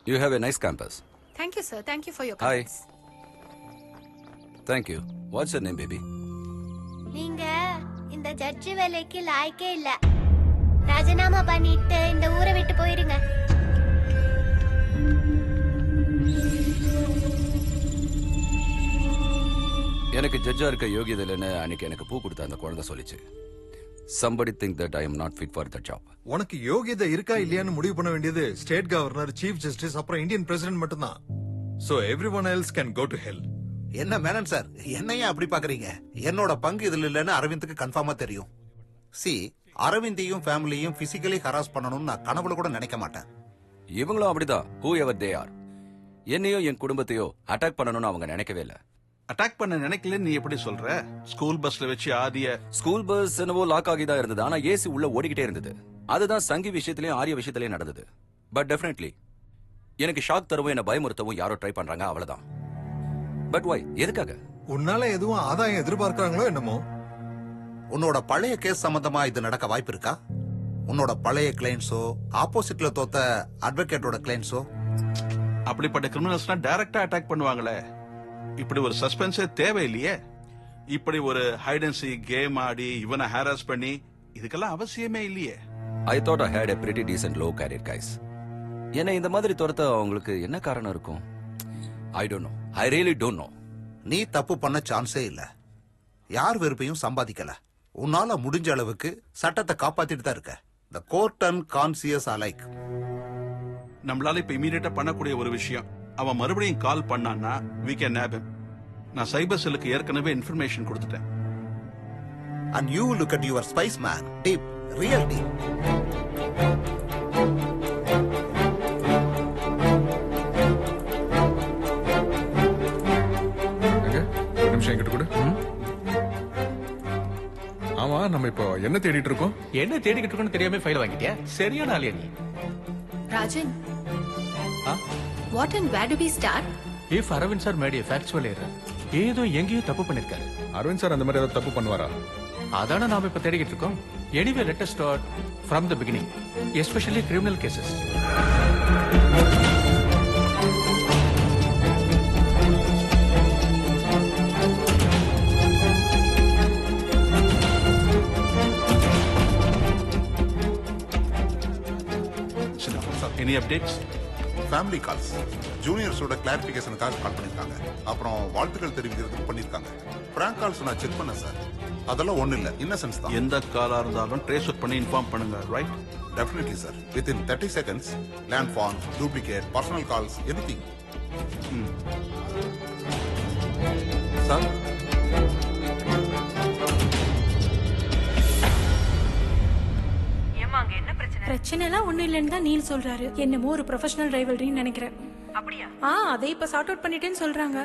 You have a nice campus. Thank you, sir. Thank you for your Hi. comments. Thank you. What's your name, baby? நீங்க இந்த judge வேலைக்கு லாய்க்கே இல்ல. ராஜினாமா பண்ணிட்டு இந்த ஊரை விட்டு போயிருங்க. எனக்கு ஜட்ஜா இருக்க யோகியதை இல்லைன்னு அன்னைக்கு எனக்கு பூ கொடுத்த அந்த குழந்தை சொல்லிச்சு. Somebody think that I am not fit for that job. உனக்கு யோகியதை இருக்கா இல்லையான்னு முடிவு பண்ண வேண்டியது ஸ்டேட் கவர்னர், சீஃப் ஜஸ்டிஸ், அப்புறம் இந்தியன் பிரசிடென்ட் மட்டும்தான். So everyone else can go to hell. என்ன மேனன் சார், என்னையா அப்படி பாக்குறீங்க? என்னோட பங்கு இதுல இல்லன்னு அரவிந்துக்கு கன்ஃபார்மா தெரியும். சி, அரவிந்தையும் ஃபேமிலியும் பிசிக்கலி ஹராஸ் பண்ணணும்னு நான் கனவுல கூட நினைக்க மாட்டேன். இவங்களும் அப்படிதான். whoever they are. என்னையோ என் குடும்பத்தையோ அட்டாக் பண்ணணும்னு அவங்க நினைக்கவே இல்ல. அட்டாக் பண்ண நினைக்கல நீ எப்படி சொல்ற? ஸ்கூல் பஸ்ல வச்சு ஆதிய ஸ்கூல் பஸ் என்னவோ லாக் ஆகி தான் இருந்தது. ஆனா ஏசி உள்ள ஓடிக்கிட்டே இருந்தது. அதுதான் சங்கி விஷயத்திலயும் ஆரிய விஷயத்திலயும் நடந்தது. பட் டெஃபினெட்லி எனக்கு ஷாக் தரவும் என்ன பயமுறுத்தவும் யாரோ ட்ரை பண்றாங்க, அவ்வளவுதான். But why? எதுக்காக? உன்னால எதுவும் ஆதாயம் எதிர்பார்க்கறாங்களோ என்னமோ? உன்னோட பழைய கேஸ் சம்பந்தமா இது நடக்க வாய்ப்பு இருக்கா? உன்னோட பழைய கிளைண்ட்ஸோ, ஆப்போசிட்ல தோத்த அட்வொகேட்டோட கிளைண்ட்ஸோ? அப்படிப்பட்ட கிரிமினல்ஸ்னா டைரக்டா அட்டாக் பண்ணுவாங்களே. இப்படி ஒரு சஸ்பென்ஸே தேவையில்லையே. இப்படி ஒரு ஹைட் அண்ட் சீக் கேம் ஆடி இவனை ஹாராஸ் பண்ணி இதுக்கெல்லாம் அவசியமே இல்லையே. I thought I had a pretty decent low career, guys. என்ன இந்த மாதிரி துரத்த அவங்களுக்கு என்ன காரணம் இருக்கும்? I don't know. I really don't know. நீ தப்பு பண்ண சான்ஸே இல்ல. யார் வெறுப்பையும் சம்பாதிக்கல. உன்னால முடிஞ்ச அளவுக்கு சட்டத்தை காப்பாத்திட்டு தான் இருக்க. The court and conscious alike. நம்மளால இப்ப இமீடியட்டா பண்ணக்கூடிய ஒரு விஷயம், அவன் மறுபடியும் கால் பண்ணான்னா we can nab him. நான் சைபர் செல்லுக்கு ஏற்கனவே இன்ஃபர்மேஷன் கொடுத்துட்டேன். And you look at your spice man, deep, real deep. ஒரு நிமிஷம் என்கிட்ட கூட. ஆமா, நம்ம இப்போ என்ன தேடிட்டு இருக்கோம்? என்ன தேடிக்கிட்டு இருக்கோம்னு தெரியாம ஃபைல் வாங்கிட்டியா? சரியான ஆளியா நீ. Rajan, what and where do we start? If Arvind sir made a factual error, ஏதோ எங்கேயோ தப்பு பண்ணிருக்காரு. அரவிந்த் சார் அந்த மாதிரி ஏதாவது தப்பு பண்ணுவாரா? அதான நாம இப்ப தேடிக்கிட்டு இருக்கோம். Anyway, let us start from the beginning, especially criminal cases. Any updates? Family calls, ஜூனியர்ஸோட கிளாரிபிகேஷனுக்காக கால் பண்ணிருக்காங்க. அப்புறம் வாழ்த்துக்கள் தெரிவிக்கிறதுக்கு பண்ணிருக்காங்க. பிராங்க் கால்ஸ் நான் செக் பண்ணேன் சார். அதெல்லாம் ஒண்ணு இல்ல, இன்னசென்ஸ் தான். எந்த காலா இருந்தாலும் ட்ரேஸ் அவுட் பண்ணி இன்ஃபார்ம் பண்ணுங்க, right? Definitely sir. Within 30 seconds, land form, duplicate, personal calls, anything. Sir, பிரச்சனை எல்லாம் ஒண்ணும் இல்லைன்னு தான் நீல் சொல்றாரு. என்னமோ ஒரு ப்ரொஃபஷனல் ரைவல்ரின்னு நினைக்கிறேன். அப்படியா? அதை இப்ப சார்ட் அவுட் பண்ணிட்டேன்னு சொல்றாங்க.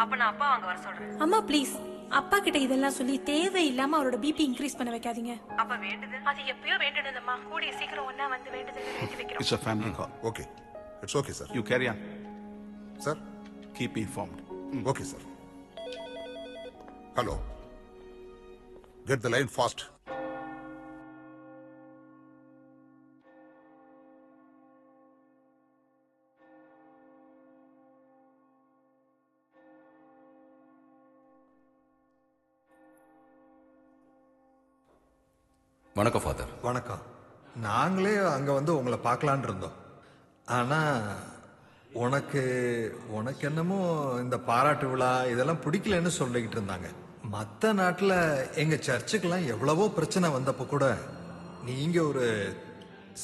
அப்ப நான் அப்பா வாங்க வர சொல்றேன். அம்மா ப்ளீஸ், அப்பா கிட்ட இதெல்லாம் சொல்லி தேவையில்லாம அவரோட பிபி இன்க்ரீஸ் பண்ண வைக்காதீங்க. அப்ப வேண்டுதல் அது எப்பயோ வேண்டுனதம்மா. கூடிய சீக்கிரம் ஒண்ணா வந்து வேண்டுதல் நிறைவேற்றி வைக்கிறோம். It's a family call. Okay. It's okay, sir. You carry on. Sir? Keep informed. Okay, sir. Hello. Get the line fast. வணக்கம் ஃபாதர். வணக்கம். நாங்களே அங்க வந்து உங்களை பார்க்கலான் இருந்தோம். ஆனா உனக்கு உனக்கு என்னமோ இந்த பாராட்டு விழா இதெல்லாம் பிடிக்கலன்னு சொல்லிக்கிட்டு இருந்தாங்க. மற்ற நாட்டில் எங்க சர்ச்சுக்கெல்லாம் எவ்வளவோ பிரச்சனை வந்தப்போ கூட நீங்க ஒரு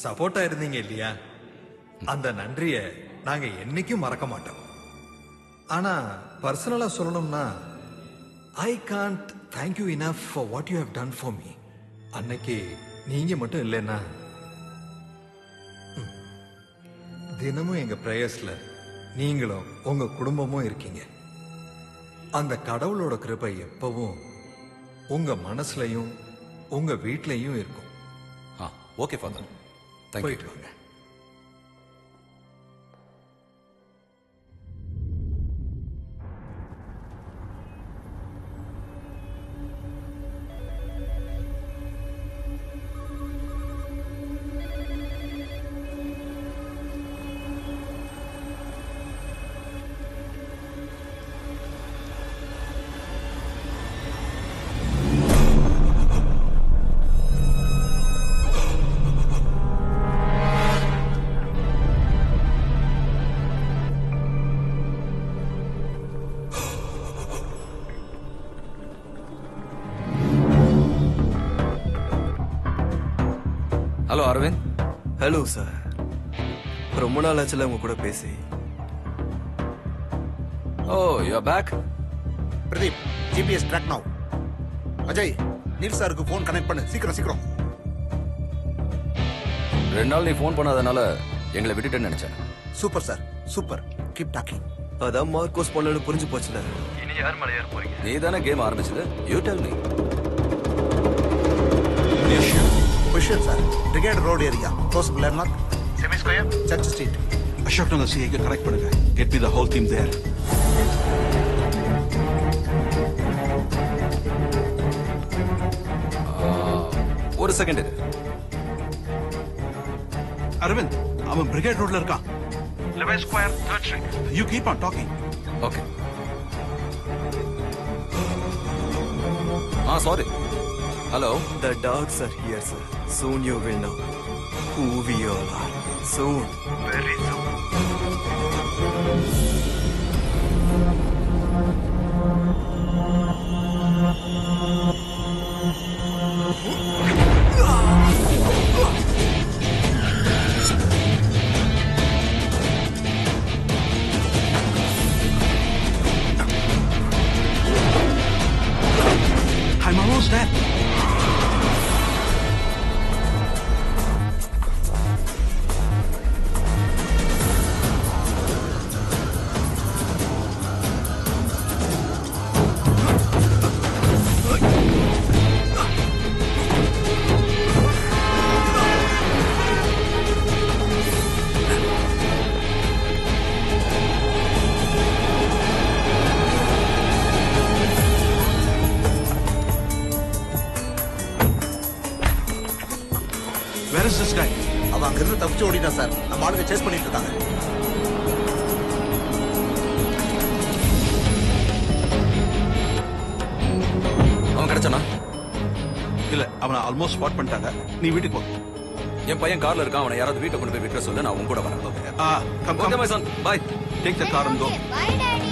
சப்போர்ட்டா இருந்தீங்க இல்லையா? அந்த நன்றியை நாங்க என்னைக்கும் மறக்க மாட்டோம். ஆனா பர்சனலா சொல்லணும்னா I can't thank you enough for what you have done for me. அன்னைக்கு நீங்க மட்டும் இல்லைன்னா தினமும் எங்க பிரேயர்ஸ்ல நீங்களும் உங்க குடும்பமும் இருக்கீங்க. அந்த கடவுளோட கிருபை எப்பவும் உங்க மனசுலயும் உங்க வீட்லயும் இருக்கும். ஓகே ஃபாதர், போயிட்டு வாங்க. ஹலோ அரவிந்த். ஹலோ சார், ரொம்ப நாள் ஆச்சுல உங்க கூட பேசி. ஓ, you are back. Pradeep, GPS track now. Ajay, Neel சாருக்கு ஃபோன் கனெக்ட் பண்ணு, சீக்கிரம் சீக்கிரம். 2 நாள் நீ ஃபோன் பண்ணாதனால எங்களை விட்டுட்டேன்னு நினைச்சேன். Super sir, super. Keep talking. அதான் மார்க்கோஸ் பொண்ணு புரிஞ்சு போச்சுல. இனி யார் மேல ஏற போறீங்க? நீ தானே கேம் ஆரம்பிச்சது. You tell me. Position sir, brigade road area, close to landmark, semi square, church street. Ashok Nagar சிஐக்கு கனெக்ட் பண்ணுங்க. Get me the whole team there. ஒரு செகண்ட். அரவிந்த், அவன் பிரிகேட் ரோட்ல இருக்கான். 11 square 3rd street. You keep on talking. Okay. Sorry. Hello? The dogs are here, sir. Soon you will know who we all are. Soon. Very soon. I'm almost there. Where is this guy? அவன் அங்கிருந்து தப்பிச்சு ஓடிட்டான் sir. நம்ம ஆளுங்க chase பண்ணிட்டு இருக்காங்க. அவன் கிடைச்சானா? இல்ல, அவனை ஆல்மோஸ்ட் ஸ்பாட் பண்ணிட்டாங்க. நீ வீட்டுக்கு போ. என் பையன் கார்ல இருக்கான். அவனை யாராவது வீட்டை கொண்டு போய் விட்டுற சொல்லு. நான் உன் கூட வரேன். Come, Okay, my son. Bye. Take the car and go. Bye, Daddy.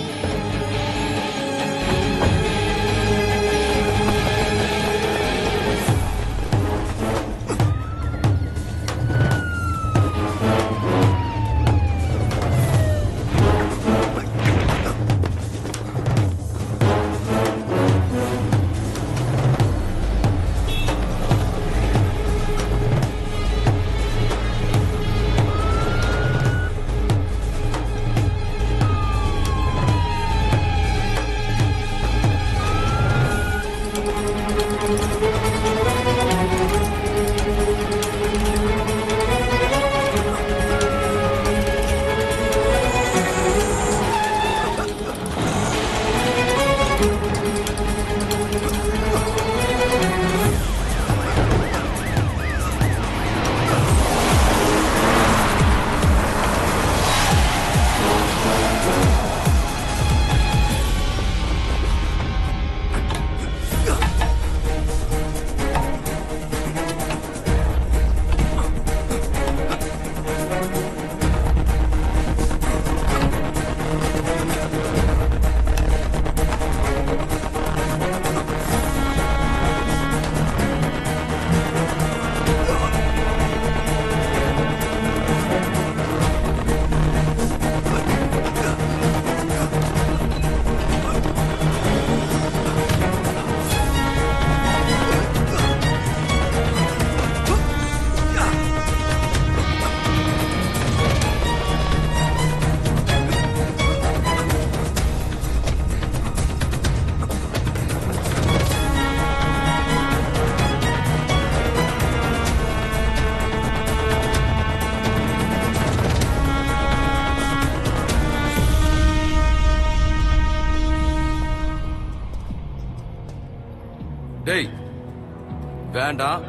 வேண்டாம்.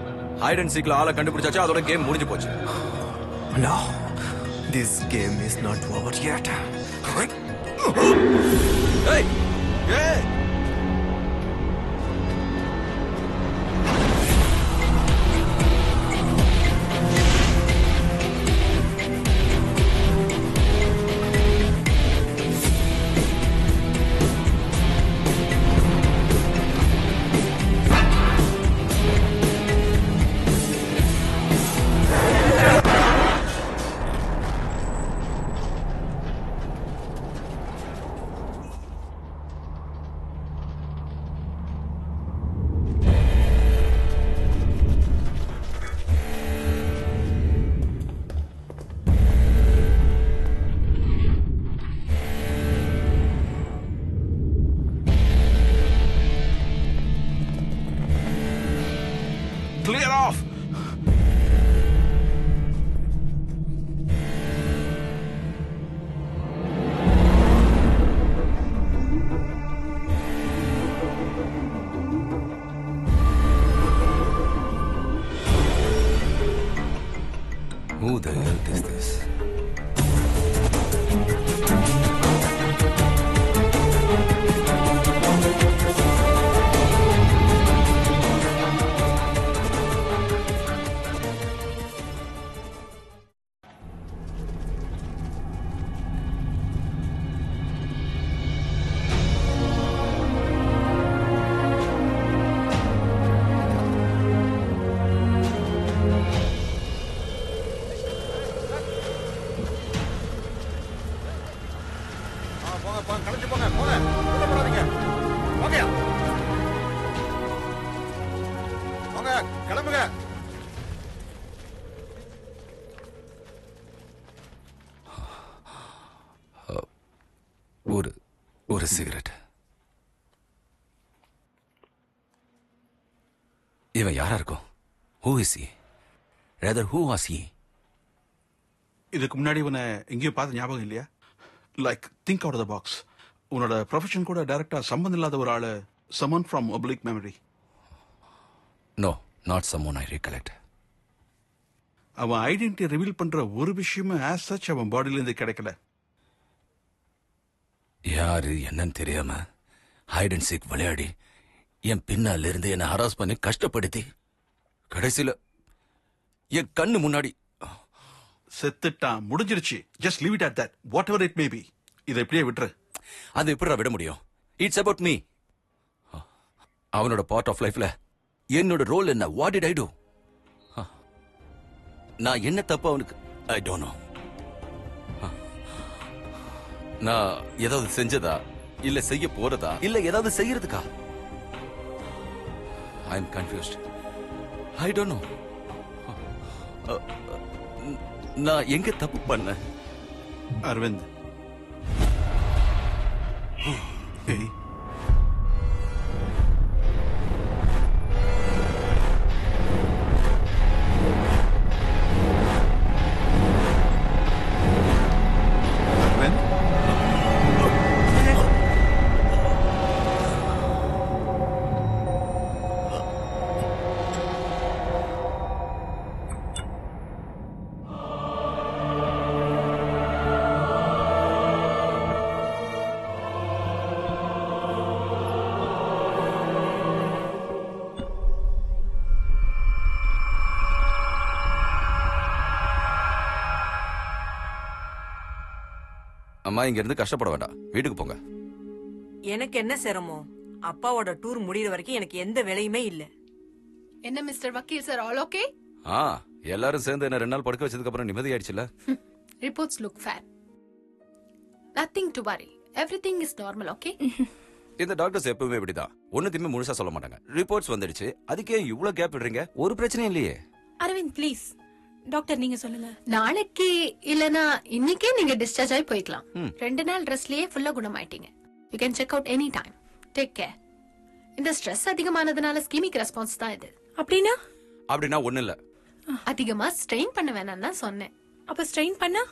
ஹைட் அண்ட் சீக்ல ஆளை கண்டுபிடிச்சாச்சு, அதோட கேம் முடிஞ்சு போச்சு. No, this game is not over yet. Hey! Hey! Clear off! Who the hell is this? ஒரு cigarette. இவன் யாரா இருக்கும்? Who is he? Rather, who was he? இதுக்கு முன்னாடி உன்னை எங்கேயும் பார்த்த ஞாபகம் இல்லையா? Like think out of the box. உன்னோட ப்ரொஃபஷன் கூட டைரக்டா சம்பந்தம் இல்லாத ஒரு ஆளு, someone from oblique memory. No, not someone I recollect. அவன் ஐடென்டிட்டி ரிவீல் பண்ற ஒரு விஷயமும் as such அவன் பாடியில இருந்து கிடைக்கல. யாரு என்னன்னு தெரியாம ஹைட் அண்ட் சீக் விளையாடி என் பின்னால இருந்து என்ன ஹராஸ் பண்ணி கஷ்டப்படுத்தி கடைசியில என் கண்ணு முன்னாடி செத்துட்டான். முடிஞ்சிருச்சு. Just leave it at that. Whatever it may be. இதை இப்படியே விட்டுரு. அது எப்படிடா விட முடியும்? It's about me. அவனோட பார்ட் ஆஃப் லைஃப்ல என்னோட ரோல் என்ன? What did I do? நான் என்ன தப்பு அவனுக்கு? I don't know. நான் ஏதாவது செஞ்சதா, இல்ல செய்ய போறதா, இல்ல ஏதாவது செய்யறதுக்கா? I am confused. I don't know. நான் எங்க தப்பு பண்ண? அரவிந்த், ஏய், அம்மா இங்க இருந்து கஷ்டப்பட வேண்டாம், வீட்டுக்கு போங்க. எனக்கு என்ன சிரமம்? அப்பாவோட டூர் முடியற வரைக்கும் எனக்கு எந்த வேலையுமே இல்ல. என்ன மிஸ்டர் வக்கீல் சார், ஆல் ஓகே? எல்லாரும் சேர்ந்து என்ன 2 நாள் படுக்க வச்சதுக்கு அப்புறம் நிம்மதி ஆயிடுச்சுல. Reports look fair. Nothing to worry. Everything is normal, okay? இந்த டாக்டர்ஸ் எப்பவுமே இப்படிதான், ஒண்ணுத்தையுமே முழுசா சொல்ல மாட்டாங்க. ரிப்போர்ட்ஸ் வந்துடுச்சு, அதுக்கே இவ்வளவு கேப் விடுறீங்க? ஒரு பிரச்சனையும் இல்லையே. அரவிந்த் ப்ளீஸ், டாக்டர் நீங்க சொல்லுங்க. நாளைக்கு இல்லனா இன்னைக்கே நீங்க டிஸ்சார்ஜ் ஆகி போய்க்கலாம். 2 நாள் ரெஸ்ட்லயே ஃபுல்லா குணமாயிட்டீங்க. You can check out any time. Take care. இந்த ஸ்ட்ரெஸ் அதிகமானதுனால ஸ்கீமிக் ரெஸ்பான்ஸ் தான் இது. அப்படின்னா ஒண்ணு இல்ல. அதிகமா ஸ்ட்ரெயின் பண்ண வேணாம்னு தான் சொன்னேன். அப்ப ஸ்ட்ரெயின் பண்ணா?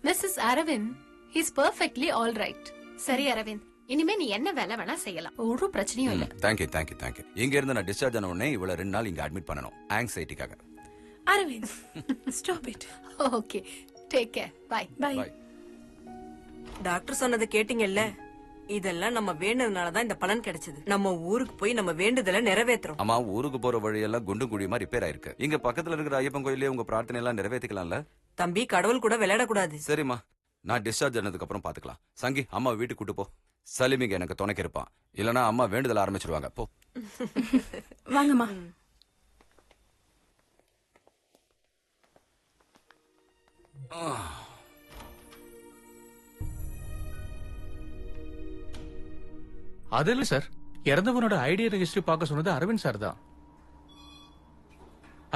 Mrs Aravind, he is perfectly all right. சரி அரவிந்த், இனிமே நீ என்ன வேலை வேணா செய்யலாம், ஒரு பிரச்சனையும் இல்ல. Thank you thank you thank you. இங்க இருந்து நான் டிஸ்சார்ஜ் ஆன உடனே இவள 2 நாள் இங்க அட்மிட் பண்ணணும், ஆங்ஸைட்டிக்காக. Aravind, stop it. Okay, take care, bye bye. Doctor சொன்னதை கேட்டீங்கல்ல, இதெல்லாம் நம்ம வேண்டதுனாலதான் இந்த பலன் கிடைச்சது. நம்ம ஊருக்கு போய் நம்ம வேண்டுதலை நிறைவேற்றுறோம். அம்மா, ஊருக்கு போற வழியெல்லாம் குண்டும் குழியுமா ரிப்பேர் ஆயிருக்கு. இங்க பக்கத்துல இருக்கிற ஐயப்பன் கோயிலே உங்க பிரார்த்தனை எல்லாம் நிறைவேற்றிக்கலாம்ல. தம்பி, கடவுள் கூட விளையாடக்கூடாது. சரிம்மா, நான் டிஸ்சார்ஜ் ஆனதுக்கு அப்புறம் பாத்துக்கலாம். சங்கி, அம்மா வீட்டுக்கு கூட்டு போ. சலீமிங்க எனக்கு துணைக்கு இருப்பான், இல்லனா அம்மா வேண்டுதல் ஆரம்பிச்சிருவாங்க. போ. வாங்கம்மா. அது இல்ல சார், இறந்தவனோட ஐடியா ரெஜிஸ்ட்ரி பார்க்க சொன்னது அரவிந்த் சார் தான்.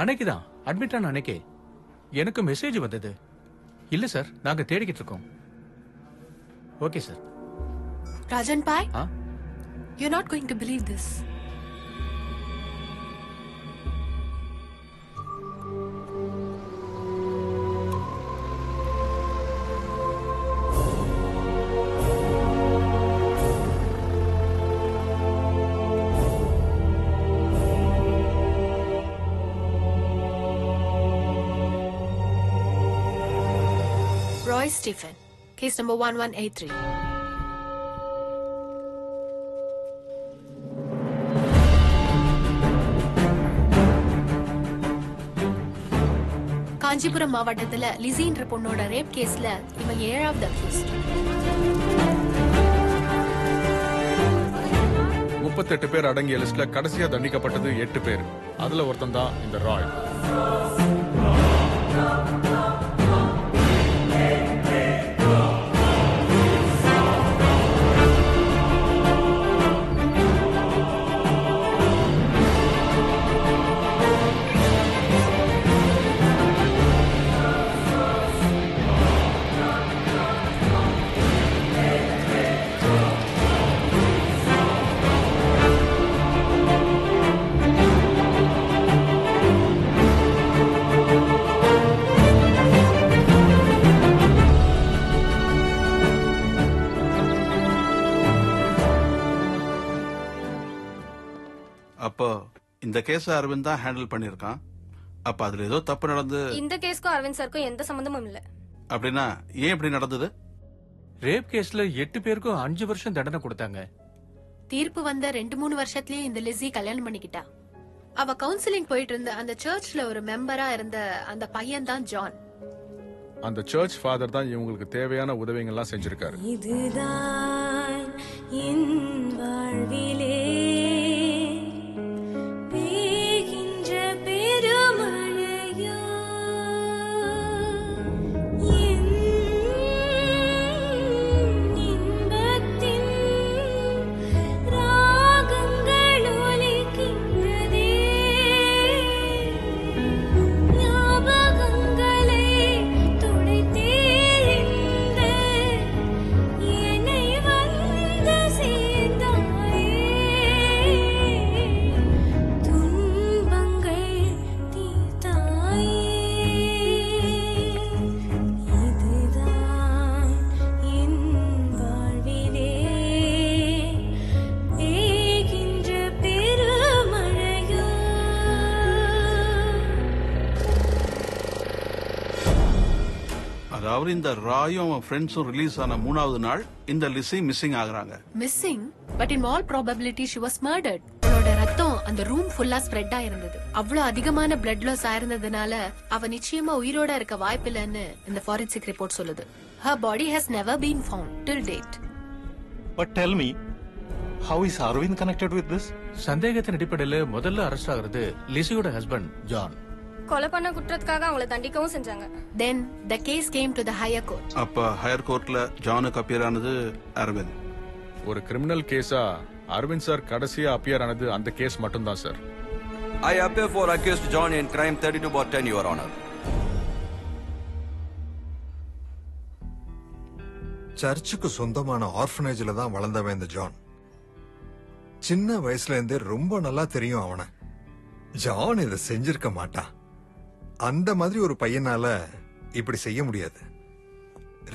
அன்னைக்குதான் அட்மிட் ஆன அன்னைக்கே எனக்கு மெசேஜ் வந்தது. இல்ல சார், நாங்க தேடிக்கிட்டு இருக்கோம். Okay sir. Rajan bye, you're not going to believe this. Roy Stephen, case number 1183. Kanchipuram மாவட்டத்துல லிசின்ற பொண்ணோட ரேப் கேஸ்ல இவன் 7வது அக்யூஸ்ட். 38 பேர் அடங்கிய லிஸ்ட்ல கடைசியா தண்டிக்கப்பட்டது 8 பேர். அதுல ஒருத்தன் தான் இந்த ராய். அப்போ இந்த கேஸ் அரவிந்த் தான் ஹேண்டில் பண்ணிருக்கான். அப்ப அதுல ஏதோ தப்பு நடந்து. இந்த கேஸ்க்கும் அரவிந்த் சாருக்கும் எந்த சம்பந்தமும் இல்ல. அப்படின்னா ஏன் இப்படி நடந்தது? ரேப் கேஸ்ல 8 பேருக்கும் 5 வருஷம் தண்டனை கொடுத்தாங்க. தீர்ப்பு வந்த 2-3 வருஷத்துலயே இந்த லிஸி கல்யாணம் பண்ணிக்கிட்டா. அவ கவுன்சிலிங் போயிட்டு இருந்த அந்த சர்ச்ல ஒரு மெம்பரா இருந்த அந்த பையன் தான் ஜான். அந்த சர்ச் ஃபாதர் தான் இவங்களுக்கு தேவையான உதவிகள்லாம் செஞ்சிருக்காரு. இதுதான் என் வாழ்விலே பெய்கின்ற பெருமழையோ, என் இன்பத்தின் ராகங்கள் ஒலிக்கின்றதே, ஞாபகங்களை துடைத்தெறிந்து என்னை வந்து சேர்ந்தாயே, துன்பங்கள் தீர்த்தாயே. இதுதான் என் வாழ்விலே பெய்கின்ற பெருமழையோ. அதாவது இந்த ராயும் அவன் ஃப்ரெண்ட்ஸும் ரிலீஸ் ஆன 3வது நாள் இந்த லிஸி மிஸ்ஸிங் ஆகுறாங்க. Missing, but in all probability she was murdered. அவளோட ரத்தம் அந்த ரூம் ஃபுல்லா ஸ்ப்ரெட் ஆயிருந்தது. அவ்வளவு அதிகமான பிளட் லாஸ் ஆயிருந்ததுனால அவ நிச்சயமா உயிரோட இருக்க வாய்ப்பில்லைன்னு இந்த ஃபாரன்சிக் ரிப்போர்ட் சொல்லுது. Her body has never been found till date. But tell me, how is Arvind connected with this? சந்தேகத்தின் அடிப்படையில் முதல்ல அரெஸ்ட் ஆகிறது லிசியோட ஹஸ்பண்ட் ஜான். கொலை பண்ண குற்றத்துக்காக அவங்கள தண்டிக்கவும் செஞ்சாங்க. Then the case came to the higher court. அப்ப ஹையர் கோர்ட்ல ஜானுக்கு அப்பியர் ஆனது அரவிந்த். ஒரு கிரிமினல் கேஸா அரவிந்த் சார் கடைசியா அப்பியர் ஆனது அந்த கேஸ் மட்டும்தான் sir. I appear for accused John in crime 32/10, Your Honor. சர்ச்சுக்கு சொந்தமான ஆர்ஃபனேஜ்ல தான் வளர்ந்தவன் இந்த ஜான். சின்ன வயசுல இருந்தே ரொம்ப நல்லா தெரியும் அவனை. ஜான் இதை செஞ்சிருக்க மாட்டான். அந்த மாதிரி ஒரு பையனால இப்படி செய்ய முடியாது.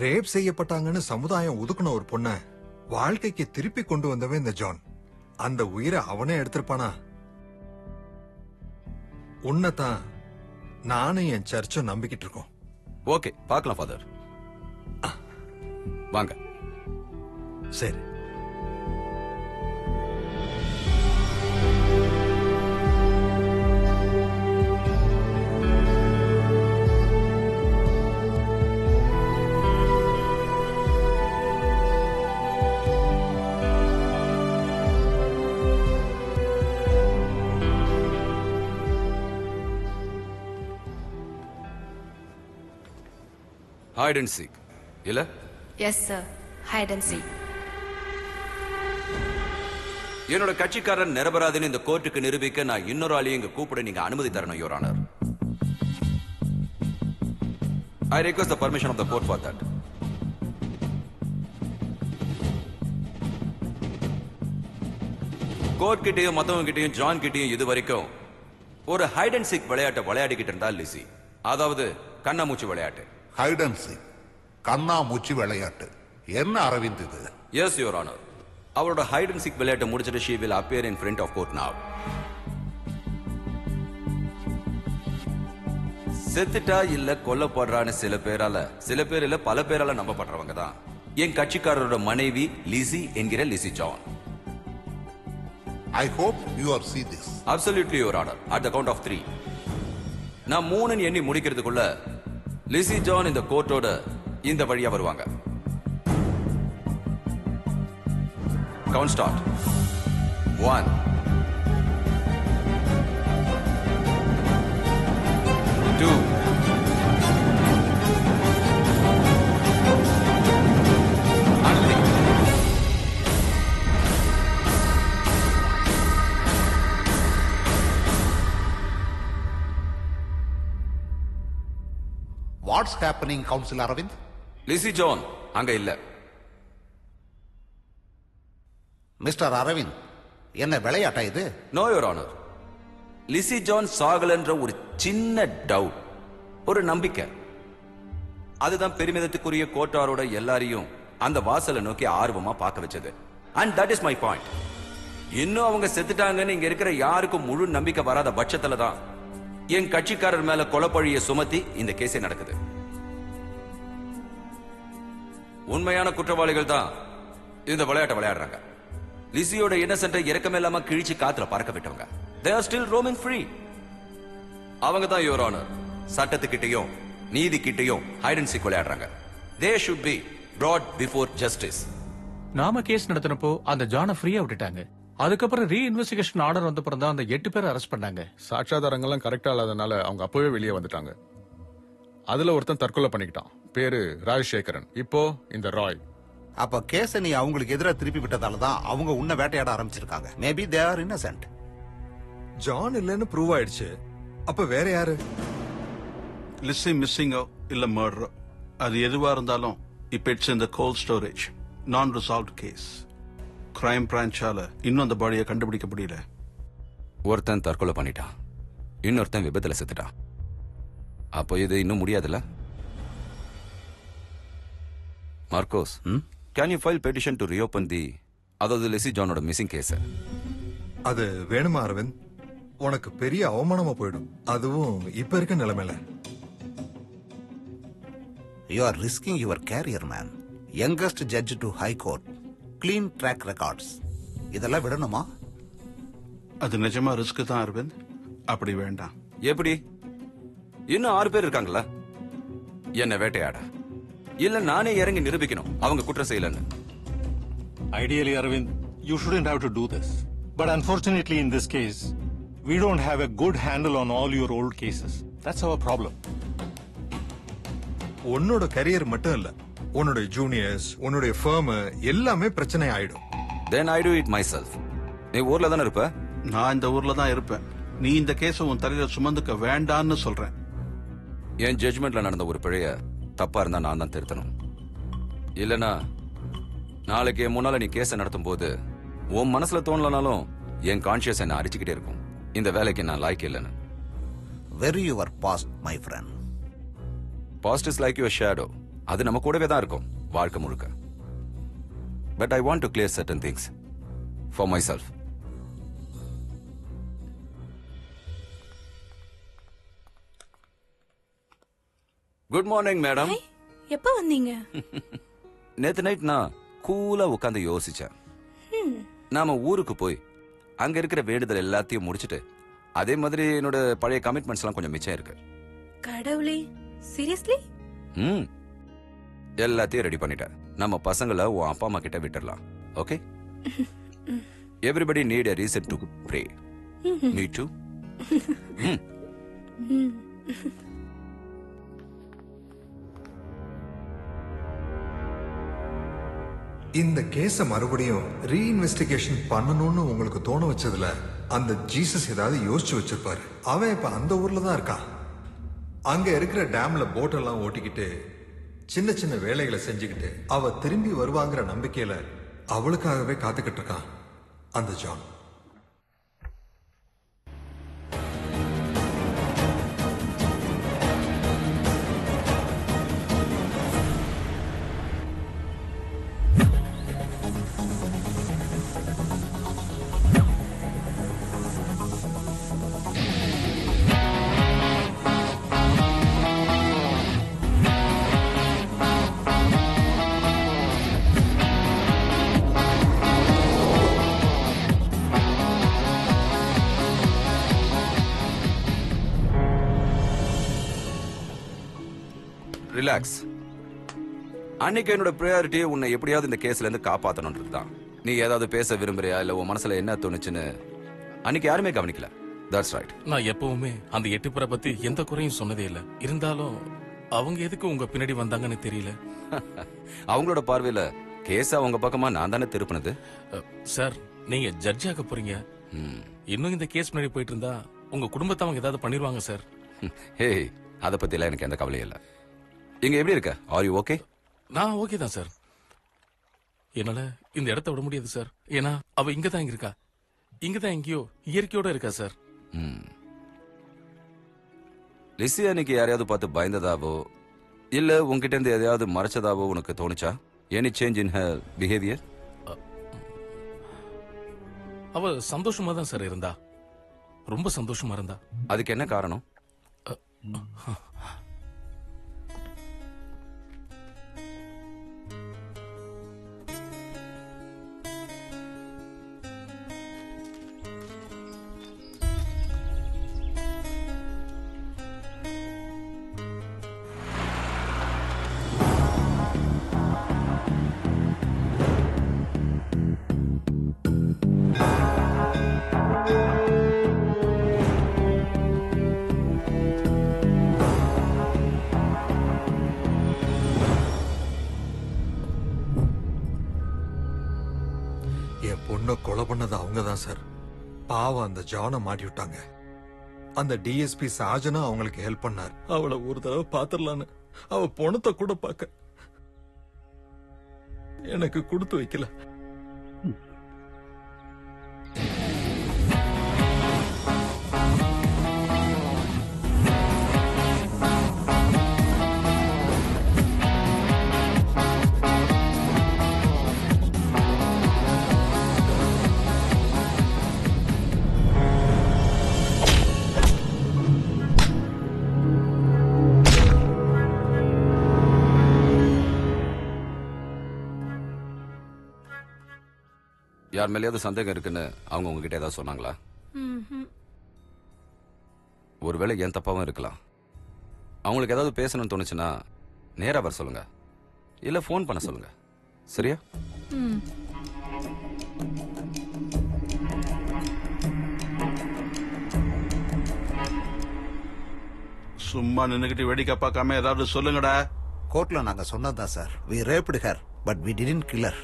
ரேப் செய்யப்பட்டாங்கன்னு சமுதாயம் ஒதுக்குன ஒரு பொண்ண வாழ்க்கைக்கு திருப்பி கொண்டு வந்தவன் இந்த ஜான். அந்த உயிரை அவனே எடுத்திருப்பானா? உன்னைத்தான் நானும் என் சர்ச்சும் நம்பிக்கிட்டு இருக்கோம். ஓகே, பார்க்கலாம் ஃபாதர். வாங்க. சரி. ஹைட் அண்ட் சீக் இல்ல? Yes sir, hide and seek. என்னோட கட்சிக்காரன் நிரபராதின்னு இந்த கோர்ட்டுக்கு நிரூபிக்க நான் இன்னொரு ஆளையும் இங்க கூப்பிட நீங்க அனுமதி தரணும், your honour. I request the permission of the court for that. Court கிட்டயும் மத்தவங்க கிட்டயும் ஜான் கிட்டயும் இது வரைக்கும் ஒரு ஹைட் அண்ட் சீக் விளையாட்டை விளையாடிக்கிட்டு இருந்தா லிசி. அதாவது கண்ணாமூச்சி விளையாட்டு. ஹைட் அண்ட் சீக், கண்ணாமூச்சி விளையாட்டு. என்ன அரவிந்த் இது? Yes your honour. அவரோட ஹைட் அண்ட் சீக் விளையாட்டை முடிச்சிட்டு she will appear in front of court now. செத்துட்டா இல்ல கொல்லப்படுறான்னு சில பேர் இல்ல பல பேரால நம்பப்படுறவங்க தான் என் கட்சிக்காரரோட மனைவி லிசி என்கிற Lissy John. I hope you are see this. Absolutely, Your Honor. At the count of 3. நான் 3 எண்ணி முடிக்கிறதுக்குள்ள லிசி ஜான் இந்த கோர்ட்டோட இந்த வழியா வருவாங்க. Count start. 1 2 and 3. What's happening, Councilor Aravind? Lizzie John அங்க இல்ல. மிஸ்டர் அரவிந்த், என்ன விளையாட்டா இது? No your honour. Lizzie John சாகலன்ற ஒரு சின்ன டவுட், ஒரு நம்பிக்கை, அதுதான் பெருமிதத்துக்குரிய கோட்டாரோட எல்லாரையும் அந்த வாசலை நோக்கி ஆர்வமா பார்க்க வச்சது. And that is my point. இன்னும் அவங்க செத்துட்டாங்கன்னு இங்க இருக்கிற யாருக்கும் முழு நம்பிக்கை வராத பட்சத்துல தான் என் கட்சிக்காரர் மேல கொலைப்பழிய சுமத்தி இந்த கேஸே நடக்குது. உண்மையான குற்றவாளிகள் தான் இந்த விளையாட்டை விளையாடுறாங்க. லிசியோட இன்னசென்ட்டை இறக்கமில்லாம கிழிச்சு காத்துல பறக்க விட்டவங்க. They are still roaming free. அவங்க தான் யுவர் ஆனர் சட்டத்துக்கிட்டையும் நீதி கிட்டையும் ஹைட் அண்ட் சீக் விளையாடுறாங்க. They should be brought before justice. நாம கேஸ் நடத்தினப்போ அந்த ஜானை ஃப்ரீயா விட்டுட்டாங்க. அதுக்கப்புறம் ரீஇன்வெஸ்டிகேஷன் ஆர்டர் வந்தப்புறம் தான் அந்த 8 பேரை அரெஸ்ட் பண்ணாங்க. சாட்சாதாரங்கள்லாம் கரெக்டா இல்லாதனால அவங்க அப்பவே வெளியே வந்துட்டாங்க. அதுல ஒருத்தன் தற்கொலை பண்ணிக்கிட்டான். பேரு ராஜசேகரன். இப்போ இந்த ராய். அப்ப கேஸ நீ அவங்களுக்கு எதிராக திருப்பி விட்டதால தான் அவங்க உன்னை வேட்டையாட ஆரம்பிச்சிருக்காங்க. Maybe they are Innocent. John இல்லன்னு ப்ரூவ் ஆயிடுச்சு. அப்ப வேற யாரு? லிசி மிஸ்ஸிங்கோ இல்ல மர்டரோ, அது எதுவா இருந்தாலும் இப்ப it's in the gold storage. நான் ரிசால்வ்ட் கேஸ். கிரைம் பிரான்ச்சால இன்னும் அந்த பாடியை கண்டுபிடிக்க முடியல. ஒருத்தன் தற்கொலை பண்ணிட்டான், இன்னொருத்தன் விபத்துல செத்துட்டான். அப்போ இது இன்னும் முடியாதுல்ல? Marcos, can you file petition to reopen the அதாவது லிசி ஜானோட மிஸ்ஸிங் கேஸ்? அது வேணுமா அரவிந்த்? உனக்கு பெரிய அவமானமா போயிடும், அதுவும் இப்ப இருக்க நிலைமையில. You are risking your career, man. Youngest judge to High Court. Clean track records. இதெல்லாம் விடணுமா? அது நிஜமா ரிஸ்க் தான் அரவிந்த். அப்படி வேண்டாம். எப்படி? இன்னும் 6 பேர் இருக்காங்களா என்ன வேட்டையாட? இல்ல நானே இறங்கி நிரூபிக்கணும் அவங்க குற்றம் செய்யலன்னு? Ideally, Arvind, you shouldn't have to do this. But unfortunately, in this case, we don't have a good handle on all your old cases. That's our problem. உன்னோட கரியர் மட்டும் இல்ல, உன்னோட ஜூனியர்ஸ், உன்னோட ஃபர்ம் எல்லாமே பிரச்சனை ஆயிடும். Then I do it myself. நீ ஊர்ல தானே இருப்ப? நான் இந்த ஊர்ல தான் இருப்பேன். நீ இந்த கேஸை உன் தலையில சுமந்துக்க வேண்டான்னு சொல்றேன். என் ஜட்ஜ்மெண்ட்ல நடந்த ஒரு பிழைய தப்பா இருந்தா நான் தான் திருத்தணும். இல்லனா நாளைக்கு என் முன்னால நீ கேஸை நடத்தும் போது உன் மனசுல தோணலனாலும் என் கான்சியஸ் என்ன அடிச்சுக்கிட்டே இருக்கும், இந்த வேலைக்கு நான் லாய்க்கு இல்லைன்னு. Very your past, my friend. Past is like your shadow. அது நம்ம கூடவே தான் இருக்கும் வாழ்க்கை முழுக்க. but I want to clear certain things for myself. Good morning, madam. எப்ப வந்தீங்க? நேத்து நைட் நான் கூலா உட்காந்து யோசிச்சேன். நாம ஊருக்கு போய் அங்க இருக்கிற வேண்டுதல் எல்லாத்தையும் முடிச்சிட்டு அதே மாதிரி என்னோட பழைய கமிட்மெண்ட்ஸ் எல்லாம் கொஞ்சம் மிச்சம் இருக்கு. கடவுளே, சீரியஸ்லி? எல்லாத்தையும் ரெடி பண்ணிட்டேன். நம்ம பசங்களை உன் அப்பா அம்மா கிட்ட விட்டுடலாம். Okay? Everybody need a reason to pray. Me too. இந்த கேஸ மறுபடியும் ரீஇன்வெஸ்டிகேஷன் பண்ணணும்னு உங்களுக்கு தோண வச்சதுல அந்த ஜீசஸ் ஏதாவது யோசிச்சு வச்சிருப்பாரு. அவன் இப்ப அந்த ஊர்ல தான் இருக்கான். அங்க இருக்கிற டேம்ல போட் எல்லாம் ஓட்டிக்கிட்டு சின்ன சின்ன வேலைகளை செஞ்சுக்கிட்டு அவ திரும்பி வருவாங்கிற நம்பிக்கையில அவளுக்காகவே காத்துக்கிட்டு இருக்கான் அந்த ஜான். ரிலாக்ஸ். அன்னைக்கு என்னோட ப்ரையாரிட்டி உன்னை எப்படியாவது இந்த கேஸ்ல இருந்து காப்பாத்தணும்ன்றது தான். நீ ஏதாவது பேச விரும்புறியா இல்ல உன் மனசுல என்ன தோணுச்சுன்னு அன்னைக்கு யாருமே கவனிக்கல. That's right. நான் எப்பவுமே அந்த எட்டுப்புற பத்தி எந்த குறையும் சொன்னதே இல்ல. இருந்தாலும் அவங்க எதுக்கு உங்க பின்னாடி வந்தாங்கன்னு தெரியல. அவங்களோட பார்வையில கேஸ் அவங்க பக்கமா நான் தானே திருப்பினது. சார், நீங்க ஜட்ஜ் ஆக போறீங்க. இன்னும் இந்த கேஸ் முன்னாடி போயிட்டு இருந்தா உங்க குடும்பத்தை அவங்க ஏதாவது பண்ணிடுவாங்க சார். ஹே, அத பத்தி எல்லாம் எனக்கு எந்த கவலையும் இல்ல. இங்க எப்படி இருக்க? Are you okay? நான் ஓகே தான் சார். என்னால இந்த இடத்த விட முடியாது சார். ஏன்னா அவ இங்கதான் இருக்கா. இங்கதான் எங்கேயோ இயற்கையோட இருக்கா சார். லிசி அன்னைக்கு யாரையாவது பார்த்து பயந்ததாவோ இல்ல உன்கிட்ட இருந்து எதையாவது மறைச்சதாவோ உனக்கு தோணுச்சா? Any change in her behaviour? அவ சந்தோஷமா தான் சார் இருந்தா. ரொம்ப சந்தோஷமா இருந்தா. அதுக்கு என்ன காரணம்? கொலை பண்ணது அவங்க தான் சார். பாவம் அந்த ஜானை மாட்டி விட்டாங்க. அந்த டிஎஸ்பி சாஜனா அவங்களுக்கு ஹெல்ப் பண்ணார். அவளை ஒரு தடவை பாத்திரலான்னு அவ பொணத்தை கூட பார்க்க எனக்கு கொடுத்து வைக்கல. யார் மேலேயாவது சந்தேகம் இருக்குன்னு அவங்க உங்ககிட்ட ஏதாவது சொன்னாங்களா? ஒருவேளை என் தப்பாவும் இருக்கலாம். அவங்களுக்கு ஏதாவது பேசணும்னு தோணுச்சுன்னா நேரா வர சொல்லுங்க, இல்ல போன் பண்ண சொல்லுங்க. சரியா? சும்மா நின்னுகிட்டு வேடிக்கை பார்க்காம ஏதாவது சொல்லுங்கடா. கோர்ட்ல நாங்க சொன்னதுதான் sir. we raped her but we didn't kill her.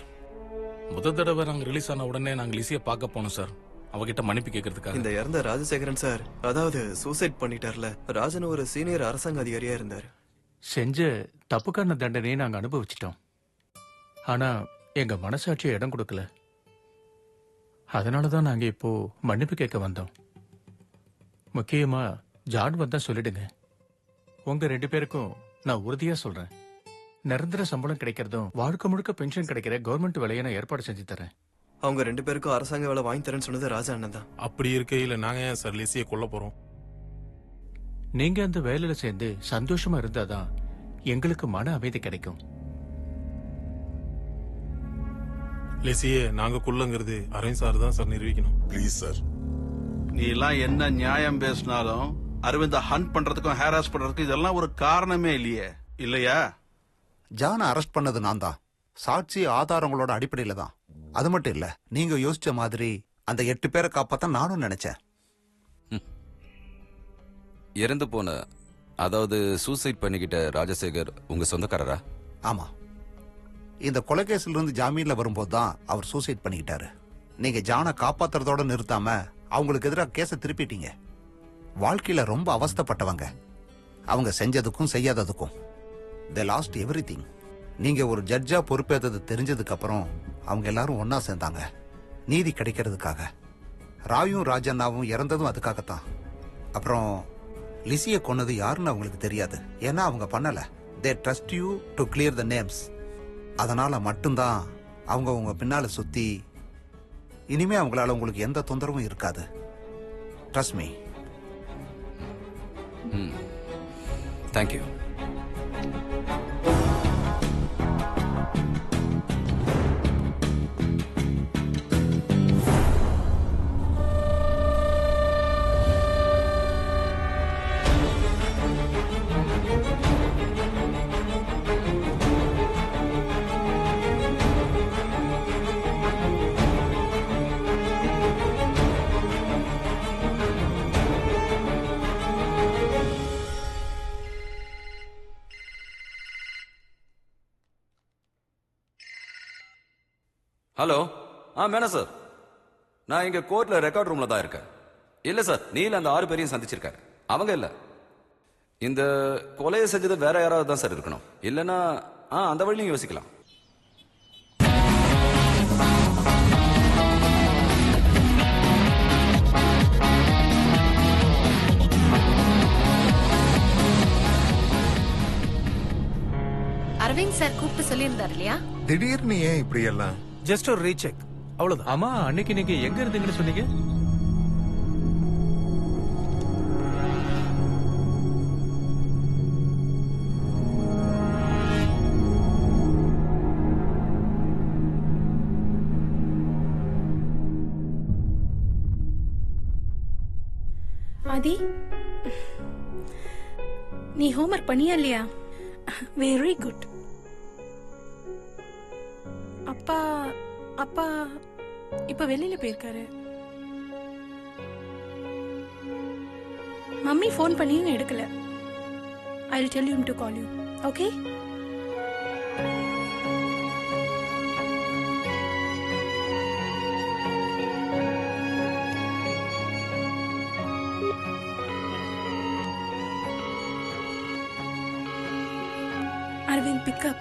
முதல் தடவை நாங்க ரிலீஸ் ஆன உடனே நாங்க லிசிய பார்க்க போனோம் சார், அவகிட்ட மன்னிப்பு கேட்கறதுக்காக. இந்த இறந்த ராஜசேகரன் சார் அதாவது சூசைட் பண்ணிட்டார்ல. ராஜன் ஒரு சீனியர் அரசாங்க அதிகாரியா இருந்தார். செஞ்ச தப்புக்கான தண்டனையை நாங்க அனுபவிச்சிட்டோம். ஆனா எங்க மனசாட்சியை இடம் கொடுக்கல. அதனாலதான் நாங்க இப்போ மன்னிப்பு கேட்க வந்தோம். முக்கியமா ஜான் வந்தா சொல்லிடுங்க. உங்க 2 பேருக்கும் நான் உறுதியா சொல்றேன், நிரந்தர சம்பளம் கிடைக்கிறதும் வாழ்க்கை முழுக்க பென்ஷன் கிடைக்கிற கவர்மெண்ட் வேலையை நான் ஏற்பாடு செஞ்சு தரேன். அவங்க 2 பேருக்கும் அரசாங்க வேலை வாங்கி தரேன்னு சொன்னது ராஜா அண்ணன் தான். அப்படி இருக்கையில நாங்க ஏன் சார் லிசியை கொல்ல போறோம்? நீங்க அந்த வேலையில சேர்ந்து சந்தோஷமா இருந்தாதான் எங்களுக்கு மன அமைதி கிடைக்கும். லிசியே நாங்க கொல்லுங்கிறது அரவிந்த் சார் தான் சார் நிரூபிக்கணும். Please sir. நீ எல்லாம் என்ன நியாயம் பேசினாலும் அரவிந்த ஹண்ட் பண்றதுக்கும் ஹேராஸ் பண்றதுக்கும் இதெல்லாம் ஒரு காரணமே இல்லையே, இல்லையா? ஜானை அரெஸ்ட் பண்ணது நான் தான். சாட்சி ஆதாரங்களோட அடிப்படையில தான். அது மட்டும் இல்ல, நீங்க யோசிச்ச மாதிரி அந்த 8 பேரை காப்பாத்த நானும் நினைச்சேன். இறந்து போன, அதாவது சூசைட் பண்ணிக்கிட்ட ராஜசேகர் உங்க சொந்தக்காரரா? ஆமா. இந்த கொலைகேஸ்ல இருந்து ஜாமீன்ல வரும்போது தான் அவர் சூசைட் பண்ணிக்கிட்டாரு. நீங்க ஜானை காப்பாத்துறதோட நிறுத்தாம அவங்களுக்கு எதிராக கேஸை திருப்பிட்டீங்க. வாழ்க்கையில ரொம்ப அவஸ்தைப்பட்டவங்க. அவங்க செஞ்சதுக்கும் செய்யாததுக்கும் they lost everything. நீங்க ஒரு ஜட்ஜா பொறுப்பேற்றது தெரிஞ்சதுக்கு அப்புறம் அவங்க எல்லாரும் ஒன்னா சேர்ந்தாங்க, நீதி கிடைக்கிறதுக்காக. ராயும் ராஜண்ணாவும் இறந்ததும் அதுக்காகத்தான். அப்புறம் லிசியை கொன்னது யாருன்னு அவங்களுக்கு தெரியாது, ஏன்னா அவங்க பண்ணல. they trust you to clear the names. அதனால மட்டும்தான் அவங்க உங்க பின்னால சுத்தி இனிமே அவங்களால உங்களுக்கு எந்த தொந்தரவும் இருக்காது. trust me. Thank you. Hello. Madam sir, நான் இங்க கோர்ட்ல ரெக்கார்ட் ரூம்ல தான் இருக்கேன். இல்ல சார், நீல அந்த 6 பேரையும் சந்திச்சிருக்காரு. அவங்க இல்ல, இந்த கொலையை செஞ்சது வேற யாராவது தான் சார் இருக்கணும். இல்லைன்னா அந்த வழியும் யோசிக்கலாம். அரவிந்த் சார் கூப்பிட்டு சொல்லியிருந்தார் இல்லையா? திடீர்னு ஏன் இப்படி எல்லாம்? ஜஸ்ட் ஒரு ரீசெக், அவ்வளவுதான். ஆமா, அன்னைக்கு நீங்க எங்க இருந்தீங்கன்னு சொன்னீங்க? ஆதி, நீ ஹோம்ஒர்க் பண்ணியா இல்லையா? Very good. அப்பா அப்பா இப்ப வெளியில போயிருக்காரு. மம்மி ஃபோன் பண்ணியும் எடுக்கல. I will tell you to call you. Okay? Arvind, pick up.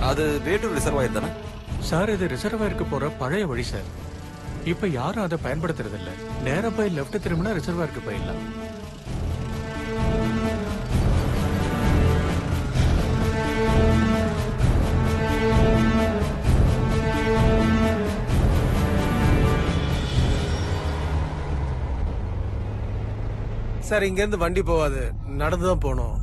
அது வேட்டூர் ரிசர்வாயர் தானே சார்? இது ரிசர்வாயருக்கு போற பழைய வழி சார். இப்ப யாரும் அதை பயன்படுத்துறது இல்ல. நேரா போய் லெஃப்ட் திரும்பினா ரிசர்வாயருக்கு போயிடலாம். சார், இங்க இருந்து வண்டி போகாது, நடந்துதான் போகணும்.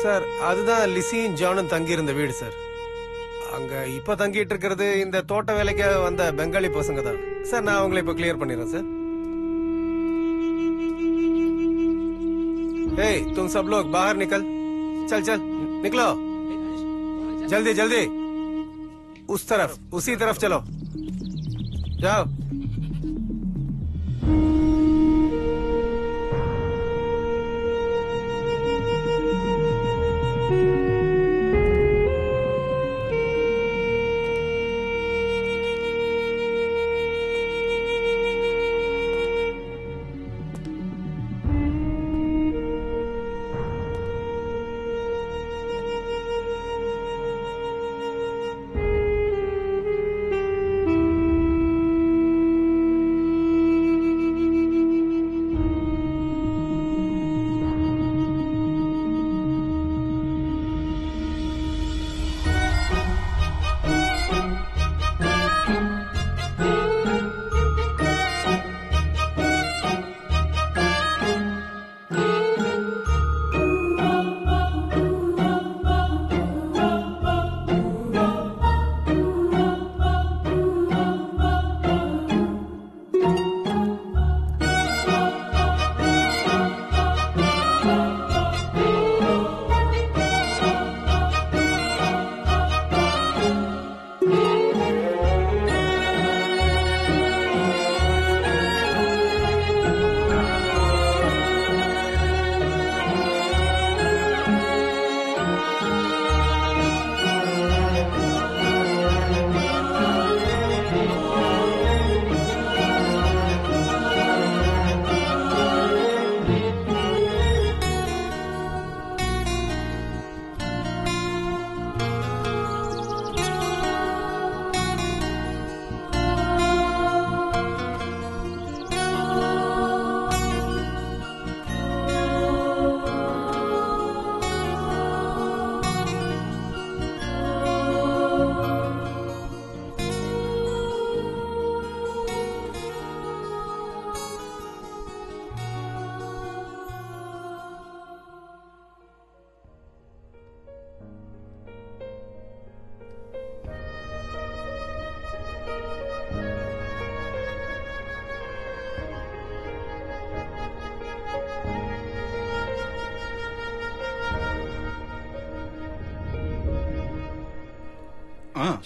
சார், அதுதான் லிசியும் ஜானும் தங்கி இருந்த வீடு சார். அங்க இப்ப தங்கிட்டு இருக்கிறது இந்த தோட்ட வேலைக்காக வந்த பெங்காலி பசங்க தான் சார். நான் அவங்களை இப்ப கிளியர் பண்ணிடுறேன் சார். ए तुम सब लोग बाहर निकल। चल चल निकलो, जल्दी जल्दी। उस तरफ, उसी तरफ चलो, जाओ।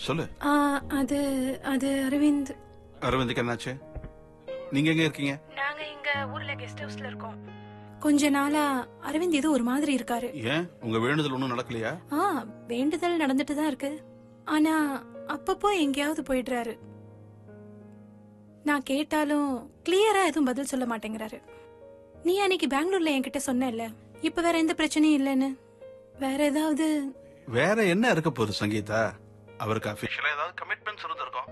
சொல்லு. அது அது அரவிந்த். அரவிந்துக்கு என்னாச்சு? நீங்க எங்க இருக்கீங்க? நாங்க இங்க ஊர்ல கெஸ்ட் ஹவுஸ்ல இருக்கோம். கொஞ்ச நாளா அரவிந்த் ஏதோ ஒரு மாதிரி இருக்காரு. ஏன் உங்க வேண்டுதல் ஒண்ணும் நடக்கலையா? வேண்டுதல் நடந்துட்டு தான் இருக்கு. ஆனா அப்பப்போ எங்கேயாவது போயிடுறாரு. நான் கேட்டாலும் கிளியரா எதுவும் பதில் சொல்ல மாட்டேங்கிறாரு. நீ அன்னைக்கு பெங்களூர்ல என்கிட்ட சொன்னல, இப்ப வேற எந்த பிரச்சனையும் இல்லைன்னு. வேற ஏதாவது? வேற என்ன இருக்க போகுது சங்கீதா? அவருக்கு அபிஷியலா ஏதாவது கமிட்மெண்ட்ஸ் இருந்திருக்கும்.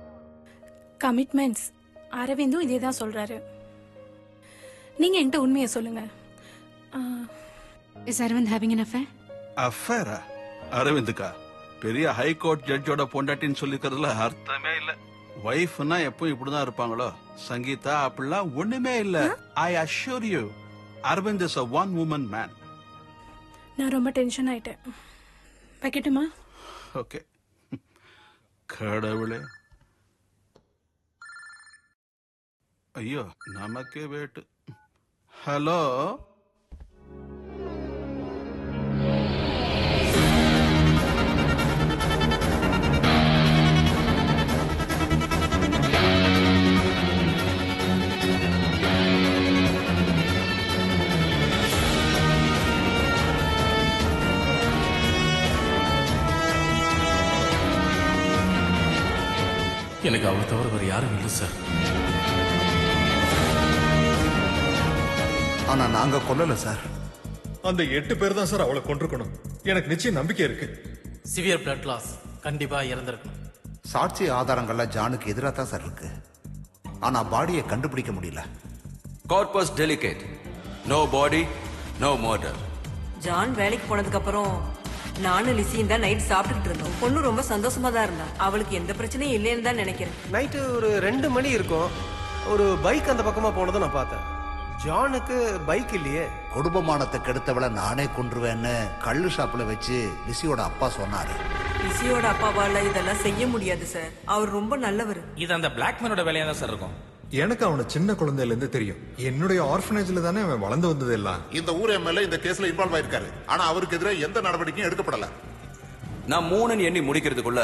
கமிட்மெண்ட்ஸ்? அரவிந்தும் இதே தான் சொல்றாரு. நீங்க என்கிட்ட உண்மையை சொல்லுங்க. Is Aravind having an affair? அஃபேரா? அரவிந்துக்கா? பெரிய ஹை கோர்ட் ஜட்ஜோட பொண்டாட்டின்னு சொல்லிக்கிறதுல அர்த்தமே இல்ல. வைஃப்னா எப்பவும் இப்படிதான் இருப்பாங்களோ? சங்கீதா அப்படிலாம் ஒண்ணுமே இல்ல. I assure you, Aravind is a one woman man. நான் ரொம்ப டென்ஷன் ஆயிட்டேன். வைக்கட்டுமா? ஓகே. கடவுளே, ஐயோ நமக்கே வேட்டு. ஹலோ, எனக்கு அவளை தவிர வேற யாரும் இல்லை சார். ஆனா நாங்க கொல்லல சார். அந்த 8 பேர் தான் சார் அவளை கொண்டிருக்கணும். எனக்கு நிச்சயம் நம்பிக்கை இருக்கு. சிவியர் பிளட் லாஸ், கண்டிப்பா இறந்திருக்கணும். சாட்சி ஆதாரங்கள்லாம் ஜானுக்கு எதிராக தான் சார் இருக்கு. ஆனா பாடியை கண்டுபிடிக்க முடியல. Corpus delicti, no body, no murder. John வேலைக்கு போனதுக்கு அப்புறம் நானும் லிசியும் தான் நைட் சாப்பிட்டுட்டு இருந்தோம். பொண்ணு ரொம்ப சந்தோஷமா தான் இருந்தா. அவளுக்கு எந்த பிரச்சனையும் இல்லைன்னு தான் நினைக்கிறேன். நைட்டு ஒரு 2 மணி இருக்கும். ஒரு பைக் அந்த பக்கமா போனதை நான் பார்த்தேன். ஜானுக்கு பைக் இல்லையே. குடும்பமானத்தை கெடுத்தவளை நானே கொன்றுவேன்னு கள்ளு ஷாப்ல வச்சு லிசியோட அப்பா சொன்னாரு. லிசியோட அப்பாவால இதெல்லாம் செய்ய முடியாது சார். அவர் ரொம்ப நல்லவர். இது அந்த பிளாக் மேனோட வேலையா தான் சார் இருக்கும். எனக்கு அவனை சின்ன குழந்தையில இருந்து தெரியும். என்னுடைய ஆர்ஃபனேஜ்ல தானே அவன் வளர்ந்து வந்தது எல்லாம். இந்த ஊர் எம்எல்ஏ இந்த கேஸ்ல இன்வால்வ் ஆயிருக்காரு. ஆனா அவருக்கு எதிராக எந்த நடவடிக்கையும் எடுக்கப்படல. நான் 3 எண்ணி முடிக்கிறதுக்குள்ள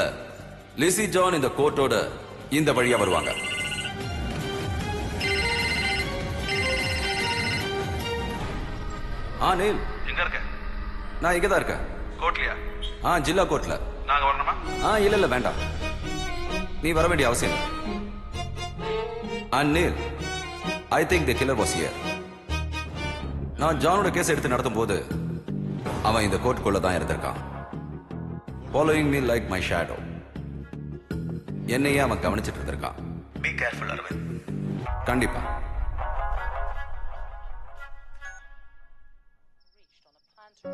லிசி ஜான் இந்த கோர்ட்டோட இந்த வழியா வருவாங்க. நீல் எங்க இருக்க? நான் இங்கதான் இருக்கேன். கோர்ட்லயா? ஜில்லா கோர்ட்ல. நாங்க வரணுமா? இல்ல வேண்டாம், நீ வர வேண்டிய அவசியம் இல்லை. Neil, I think the killer was here. நான் ஜானோட கேஸ் எடுத்து நடத்தும் போது அவன் இந்த கோர்ட்டுக்குள்ள தான் இருந்திருக்கான். Following me like my shadow. என்னையே அவன் கவனிச்சிட்டு இருந்திருக்கான். Be careful Aravind. கண்டிப்பா.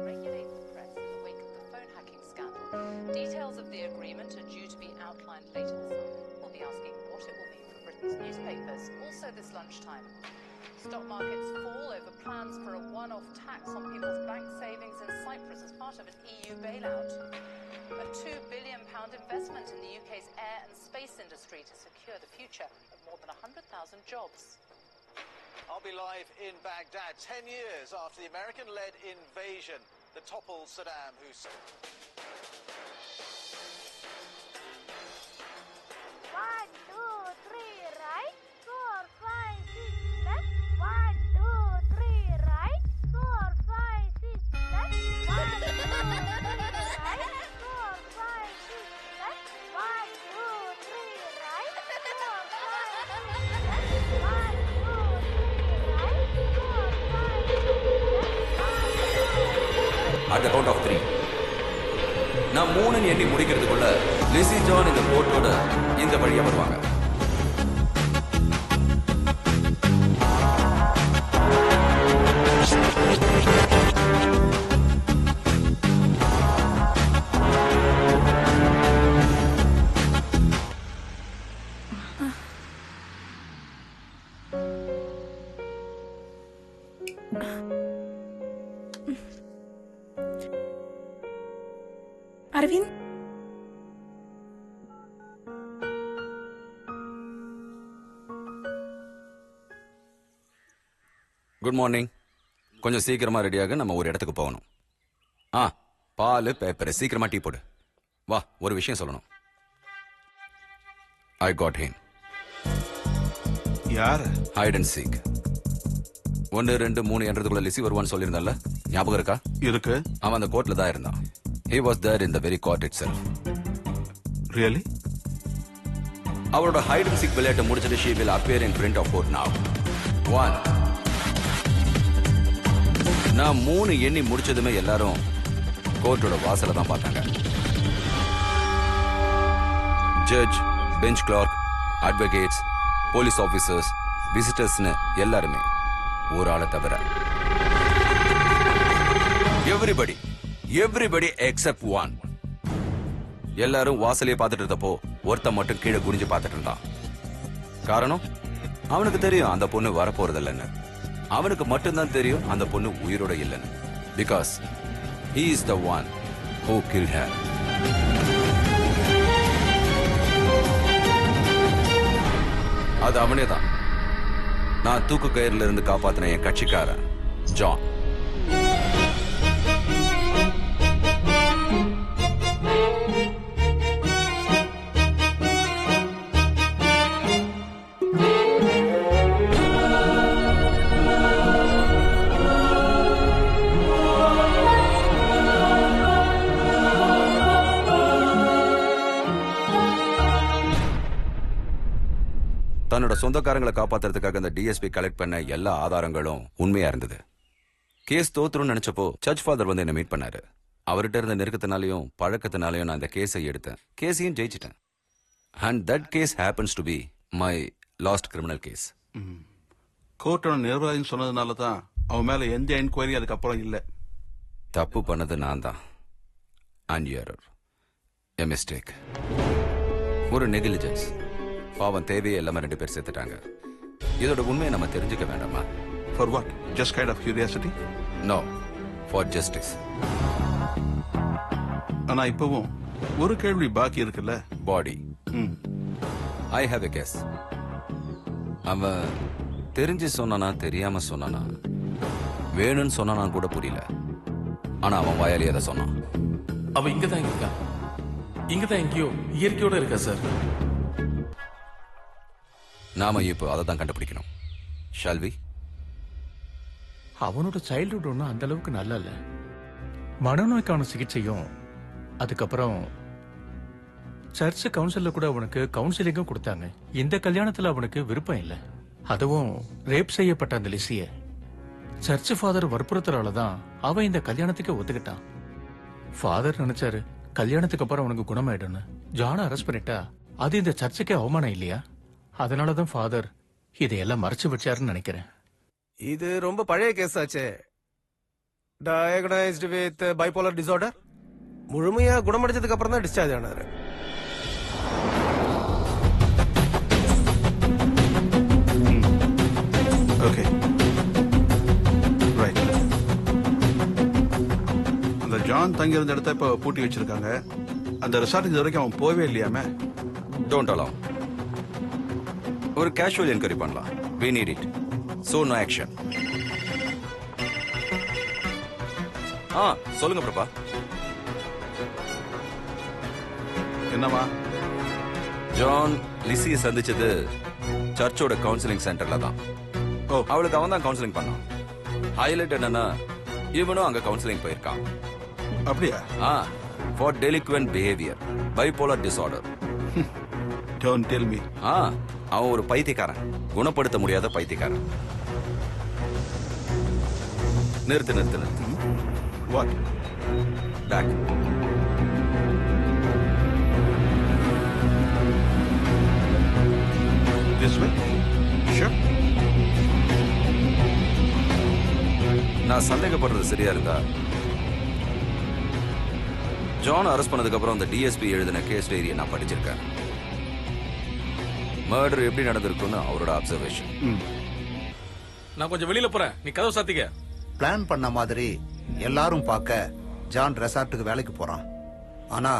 Regulate the press in the wake of the phone hacking scandal. Details of the agreement are due to be outlined later this summer. We'll be asking what it will mean for Britain's newspapers. Also this lunchtime, stock markets fall over plans for a one-off tax on people's bank savings in Cyprus as part of an EU bailout. A £2 billion investment in the UK's air and space industry to secure the future of more than 100,000 jobs. I'll be live in Baghdad 10 years after the American-led invasion that toppled Saddam Hussein. 1, 2, 3, right. 4, 5, 6, left. 1, 2, 3, right. 4, 5, 6, left. 1, 2, 3, right. 4, 5, 6, left. 1, 2, 3, right. 4, 5, 6, left. 1, 2, 3, right. 4, 5, 6, left. At the count of 3. நான் 3 எண்ணி முடிக்கிறதுக்குள்ள Lissy John இந்த கோர்ட்டோட இந்த வழியா வருவாங்க. Aravind, good morning. கொஞ்சம் சீக்கிரமா ரெடியாக நம்ம ஒரு இடத்துக்கு போகணும். பால் பேப்பர் சீக்கிரமா டீ போடு. வா, ஒரு விஷயம் சொல்லணும். I got him. யார்? Hide and seek. 1, 2, 3 என்றதுக்குள்ள லிசி வருவான்னு சொல்லியிருந்தல்ல, ஞாபகம் இருக்கா? இருக்கு. அவன் அந்த கோர்ட்ல தான் இருந்தான். He was there in the very court itself. Really? அவரோட hide and seek விளையாட்டு முடிச்சிட்டு she will appear in front of court now. 1. நான் 3 எண்ணி முடிச்சதுமே எல்லாரும் கோர்ட்டோட வாசல தான் பார்த்தாங்க. Judge, bench clerk, advocates, police officers, விசிட்டர்ஸ்னு எல்லாருமே ஒரு ஆளை தவிர. Everybody except one. எல்லாரும் வாசலையே பார்த்துட்டு இருந்தப்போ ஒருத்தன் மட்டும் கீழே குனிஞ்சு பார்த்துட்டு இருந்தான். காரணம், அவனுக்கு தெரியும் அந்த பொண்ணு வரப்போறது இல்லைன்னு. அவனுக்கு மட்டும்தான் தெரியும் அந்த பொண்ணு உயிரோட இல்லைன்னு. Because he is the one who killed her. அது அவனே தான். நான் தூக்கு கயிறுல இருந்து காப்பாத்தின என் கட்சிக்காரன் ஜான். தன்னோட சொந்தக்காரங்களை காப்பாத்துறதுக்காக அந்த டிஎஸ்பி கலெக்ட் பண்ண எல்லா ஆதாரங்களும் உண்மையா இருந்தது. கேஸ் தோத்துருன்னு நினைச்சப்போ ஜட்ஜ் ஃபாதர் வந்து என்ன மீட் பண்ணாரு. அவர்கிட்ட இருந்த நெருக்கத்தினாலையும் பழக்கத்தினாலையும் நான் அந்த கேஸை எடுத்தேன். கேஸையும் ஜெயிச்சிட்டேன். And that case happens to be my last criminal case. கோர்ட்டோட நிர்வாகம் சொன்னதுனால தான் அவன் மேல எந்த என்கொயரி அதுக்கப்புறம் இல்ல. தப்பு பண்ணது நான் தான். அண்ட் எரர், எ மிஸ்டேக், ஒரு நெகிலிஜென்ஸ். பாவம், தேவையே எல்லாமே 2 பேர் சேர்த்துட்டாங்க. இதோட உண்மையை நம்ம தெரிஞ்சுக்க வேண்டாமா? For what? Just kind of curiosity? No, for justice. ஆனா இப்பவும் ஒரு கேள்வி பாக்கி இருக்குல்ல. பாடி. I have a guess. அவன் தெரிஞ்சு சொன்னானா தெரியாம சொன்னானா வேணும்னு சொன்னானா கூட புரியல. ஆனா அவன் வாயாலே அதை சொன்னான். அவ இங்கதான் இருக்கா, இங்கதான் எங்கேயோ இயற்கையோட இருக்கா சார். நாம இப்போ அதை தான் கண்டுபிடிக்கணும். ஷால்வி, அவனோட சைல்ட்ஹுட் ஒன்றும் அந்த அளவுக்கு நல்லா இல்ல. மனநோய்க்கான சிகிச்சையும் அதுக்கப்புறம் சர்ச் கவுன்சில்ல கூட அவனுக்கு கவுன்சிலிங்கும் கொடுத்தாங்க. இந்த கல்யாணத்துல அவனுக்கு விருப்பம் இல்லை. அதுவும் ரேப் செய்யப்பட்ட அந்த லிசிய சர்ச் ஃபாதர் வற்புறுத்தலால தான் அவன் இந்த கல்யாணத்துக்கு ஒத்துக்கிட்டான். ஃபாதர் நினைச்சாரு கல்யாணத்துக்கு அப்புறம் அவனுக்கு குணமாயிடும்னு. ஜானை அரெஸ்ட் பண்ணிட்டா அது இந்த சர்ச்சுக்கே அவமானம் இல்லையா? அதனாலதான் ஃபாதர் இதையெல்லாம் மறைச்சு வச்சாருன்னு நினைக்கிறேன். இது ரொம்ப பழைய கேஸ் ஆச்சே. டயக்னைஸ்டு வித் பைபோலர் டிசார்டர். முழுமையா குணமடைஞ்சதுக்கு அப்புறம் தான் டிஸ்சார்ஜ் ஆனாரு. Okay right. அந்த ஜான் தங்கி இருந்த இடத்த இப்ப பூட்டி வச்சிருக்காங்க. அந்த ரிசார்ட்டுக்கு இது வரைக்கும் அவன் போவே இல்லையாமே. Don't allow. ஒரு கேஷுவல் என்கொயரி பண்ணலாம். we need it, so no action. சொல்லுங்க பிரபா. என்னவா? ஜான் லிசியை சந்திச்சது சர்ச்சோட கவுன்சிலிங் சென்டர்ல தான். அவளுக்கு அவன் தான் கவுன்சிலிங் பண்ணான். ஹைலைட் என்னன்னா இவனும் அங்க கவுன்சிலிங் போயிருக்கான். அப்படியா? For delinquent behaviour, bipolar disorder. Don't tell me. அவன் ஒரு பைத்தியக்காரன், குணப்படுத்த முடியாத பைத்தியக்காரன். நிறுத்து. What? Back. This way? Sure. நான் சந்தேகப்படுறது சரியா இருந்தா ஜான் அரெஸ்ட் பண்ணதுக்கு அப்புறம் அந்த டிஎஸ்பி எழுதின கேஸ் டைரியை நான் படிச்சிருக்கேன். மர்டர் எப்படி நடந்திருக்குன்னு அவரோட அப்சர்வேஷன். நான் கொஞ்சம் வெளியில போறேன், நீ கதவு சாத்திக்க. பிளான் பண்ண மாதிரி எல்லாரும் பார்க்க ஜான் ரெசார்ட்டுக்கு வேலைக்கு போறான். ஆனா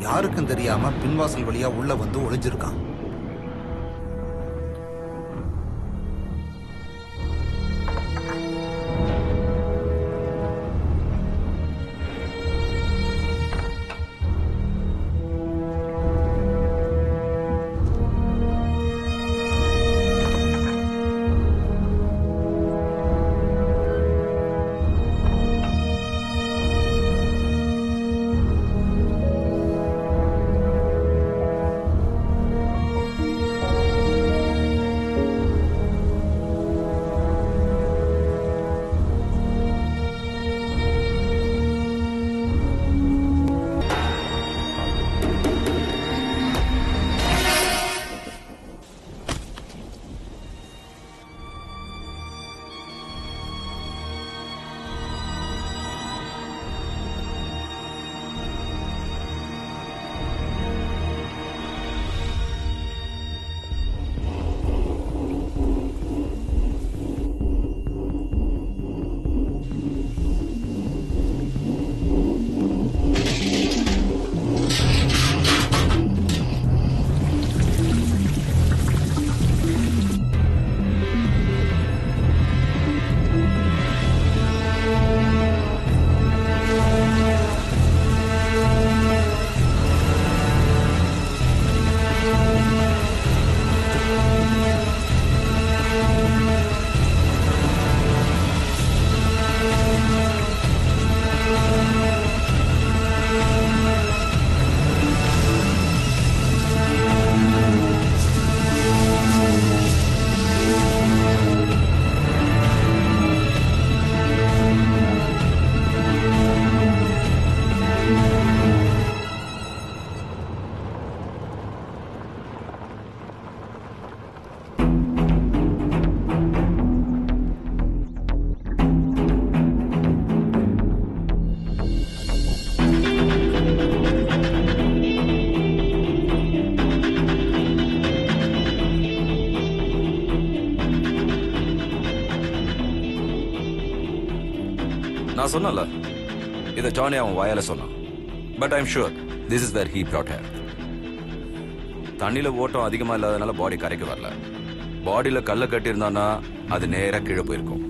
யாருக்கும் தெரியாம பின்வாசல் வழியா உள்ள வந்து ஒளிஞ்சிருக்கான். நான் சொன்னல இத ஜானி அவன் வாயால சொன்னான். But I'm sure this is where he brought her. தண்ணியில ஓட்டம் அதிகமா இல்லாதனால பாடி கரைக்கு வரல. பாடியில கல்ல கட்டியிருந்தானா அது நேரா கீழே போயிருக்கும்.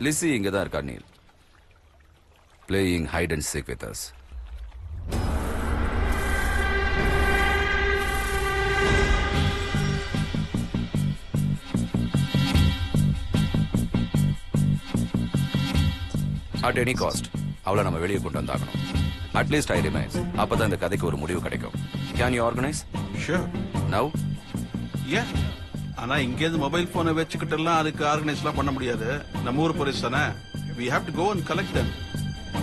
லிசி இங்க தான் இருக்கா Neel. Playing hide and seek with us. At any cost அவளை நம்ம வெளியே கொண்டு வந்தாகணும். At least I remains. அப்பதான் இந்த கதைக்கு ஒரு முடிவு கிடைக்கும். Can you organise? Sure. Now? Yeah. ஆனா இங்கேருந்து மொபைல் போனை வச்சுக்கிட்டெல்லாம் அதுக்கு ஆர்கனைஸ்லாம் பண்ண முடியாது. நம்ம ஊர் போலீஸ் தானே. We have to go and collect them.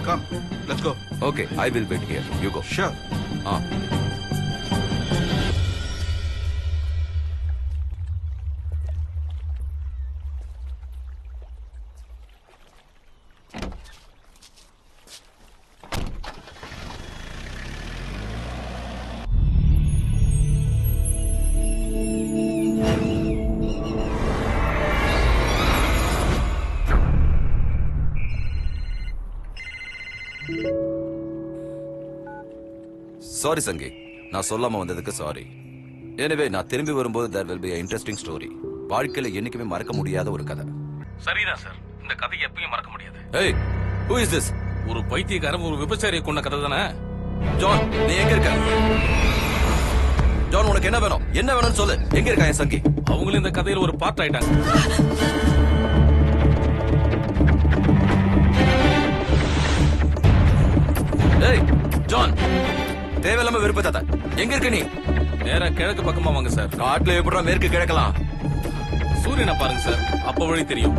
Come, let's go. Okay, I will wait here. You go. Sure. Sorry Sangi, நான் சொல்லாம வந்ததுக்கு சாரி. எனவே நான் திரும்பி வரும்போது there will be an interesting story. வாழ்க்கையில என்னைக்குமே மறக்க முடியாத ஒரு கதை. சரிதான் சார், இந்த கதை எப்பயும் மறக்க முடியாது. Hey, who is this? ஒரு பைத்தியக்காரன் ஒரு விபச்சாரியை கொண்ட கதை தானே. ஜான், நீ எங்க இருக்க? ஜான், உனக்கு என்ன வேணும்? என்ன வேணும்னு சொல்லு. எங்க இருக்கா என் சங்கி? அவங்களும் இந்த கதையில ஒரு பார்ட் ஆயிட்டாங்க. ஏய் ஜான், தேவையில்லாம விருப்பத்தாத. எங்க இருக்க நீ? நேரா கிழக்கு பக்கமா வாங்க சார். காட்டுல எப்படா மேற்கு கிழக்கலாம்? சூரியனை பாருங்க சார், அப்ப வழி தெரியும்.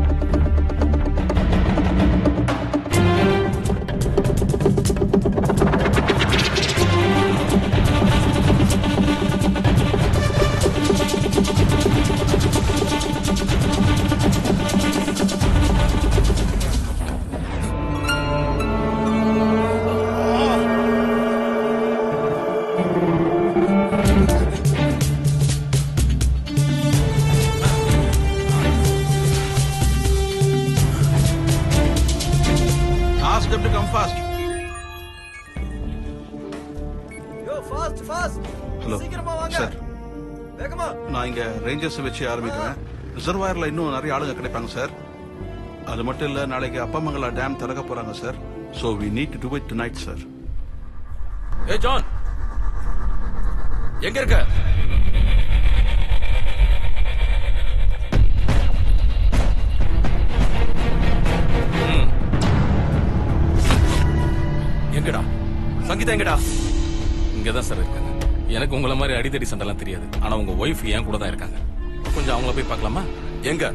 Ask them to come fast. Yo, fast, fast. Hello. சீக்கிரமா வாங்க. சார், வேகமா. நான் இங்க ரேஞ்சர்ஸ் வச்சு ஆரம்பிக்கிறேன். ரிசர்வாயர்ல இன்னும் நிறைய ஆளுங்க கிடைப்பாங்க சார். அது மட்டும் இல்ல, நாளைக்கு அப்பமங்கலா டேம் திறக்க போறாங்க sir. So we need to do it tonight, sir. ஏய் ஜான், எங்க இருக்க? எங்கடா சங்கீதா? எங்கடா? இங்கதான் சார் இருக்காங்க. எனக்கு உங்களை மாதிரி அடிதடி சண்டைலாம் தெரியாது. ஆனா உங்க ஒய்ஃப் என் கூட தான் இருக்காங்க. கொஞ்சம் அவங்கள போய் பார்க்கலாமா? எங்க?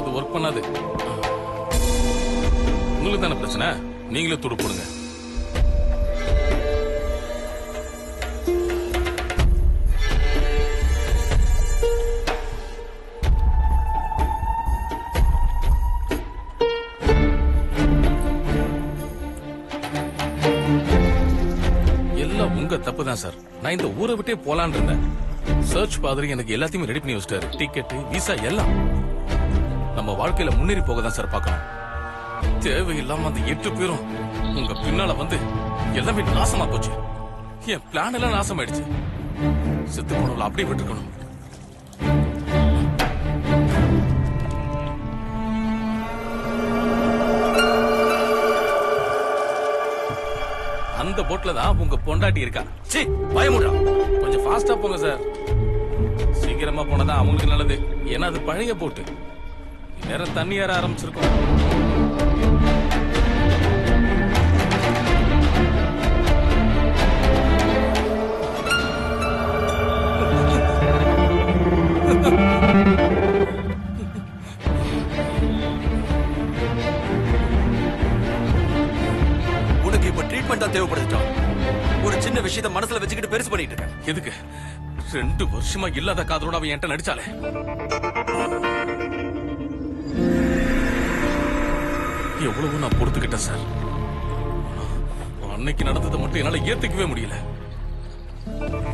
அது ஒர்க் பண்ணாது. உங்களுக்கு தானே பிரச்சனை, நீங்களே துடு போடுங்க. எல்லாம் உங்க தப்பு தான் சார். நான் இந்த ஊரை விட்டே போலான்னு இருந்தேன். சர்ச் பாதிரி எனக்கு எல்லாத்தையுமே ரெடி பண்ணி வச்சிட்டாரு. டிக்கெட், விசா எல்லாம். நம்ம வாழ்க்கையில முன்னேறி போக தான் சார் பார்க்கணும். தேவையில்லாம அந்த 8 பேரும் உங்க பின்னால வந்து எல்லாமே நாசமா போச்சு. என் பிளான் எல்லாம் நாசமாயிடுச்சு. செத்து போனவள அப்படியே விட்டுருக்கணும். அந்த போட்ல தான் உங்க பொண்டாட்டி இருக்கா. சீ, பயமுடா. கொஞ்சம் ஃபாஸ்டா போங்க சார். சீக்கிரமா போனதான் அவங்களுக்கு நல்லது. ஏன்னா அது பழைய போட்டு. நேரம் தண்ணி ஏற ஆரம்பிச்சிருக்கும். உனக்கு இப்ப ட்ரீட்மெண்ட் தான் தேவைப்படுதுட்டா. ஒரு சின்ன விஷயத்தை மனசுல வச்சுக்கிட்டு பெருசு பண்ணிட்டு இருக்க. எதுக்கு? 2 வருஷமா இல்லாத காதலோட அவன் என்கிட்ட நடிச்சாலே. எவ்வளவு நான் பொறுத்துக்கிட்டேன் சார். அன்னைக்கு நடந்ததை மட்டும் என்னால ஏத்துக்கவே முடியல.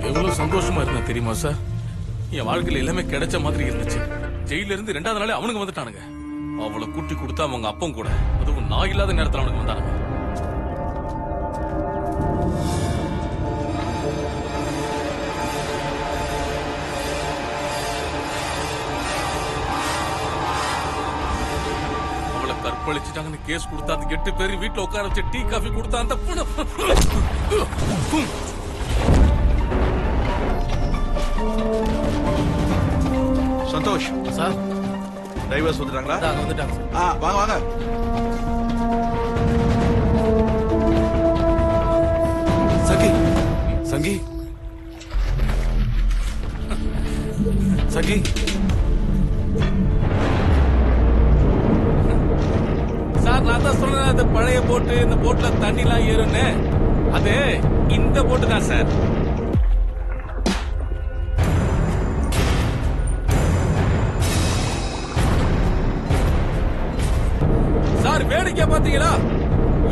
எவ்வளவு சந்தோஷமா இருந்தேன் தெரியுமா சார்? என் வாழ்க்கையில எல்லாமே கிடைச்ச மாதிரி இருந்துச்சு. ஜெயில இருந்து 2வது நாளே அவனுங்க வந்துட்டானுங்க. அவளை கூட்டி கொடுத்தா அவங்க அப்பம் கூட, அதுவும் நான் இல்லாத நேரத்தில் அவனுக்கு வந்தானுங்க. அவளை கற்பழிச்சுட்டாங்கன்னு கேஸ் கொடுத்தா அது 8 பேர் வீட்டுல உட்கார வச்சு டீ காஃபி கொடுத்தா அந்த சந்தோஷ் சார், டிரைவர்ஸ் வந்துட்டாங்களா? வந்துட்டாங்க. வாங்க வாங்க. சங்கி, சங்கி, சங்கி. சார், நான் தான் சொல்றேன், அது பழைய போட்டு, இந்த போட்ல தண்ணி எல்லாம் ஏறுன்னு. அது இந்த போட்டு தான் சார். சார், வேடிக்கை பாத்தீங்களா?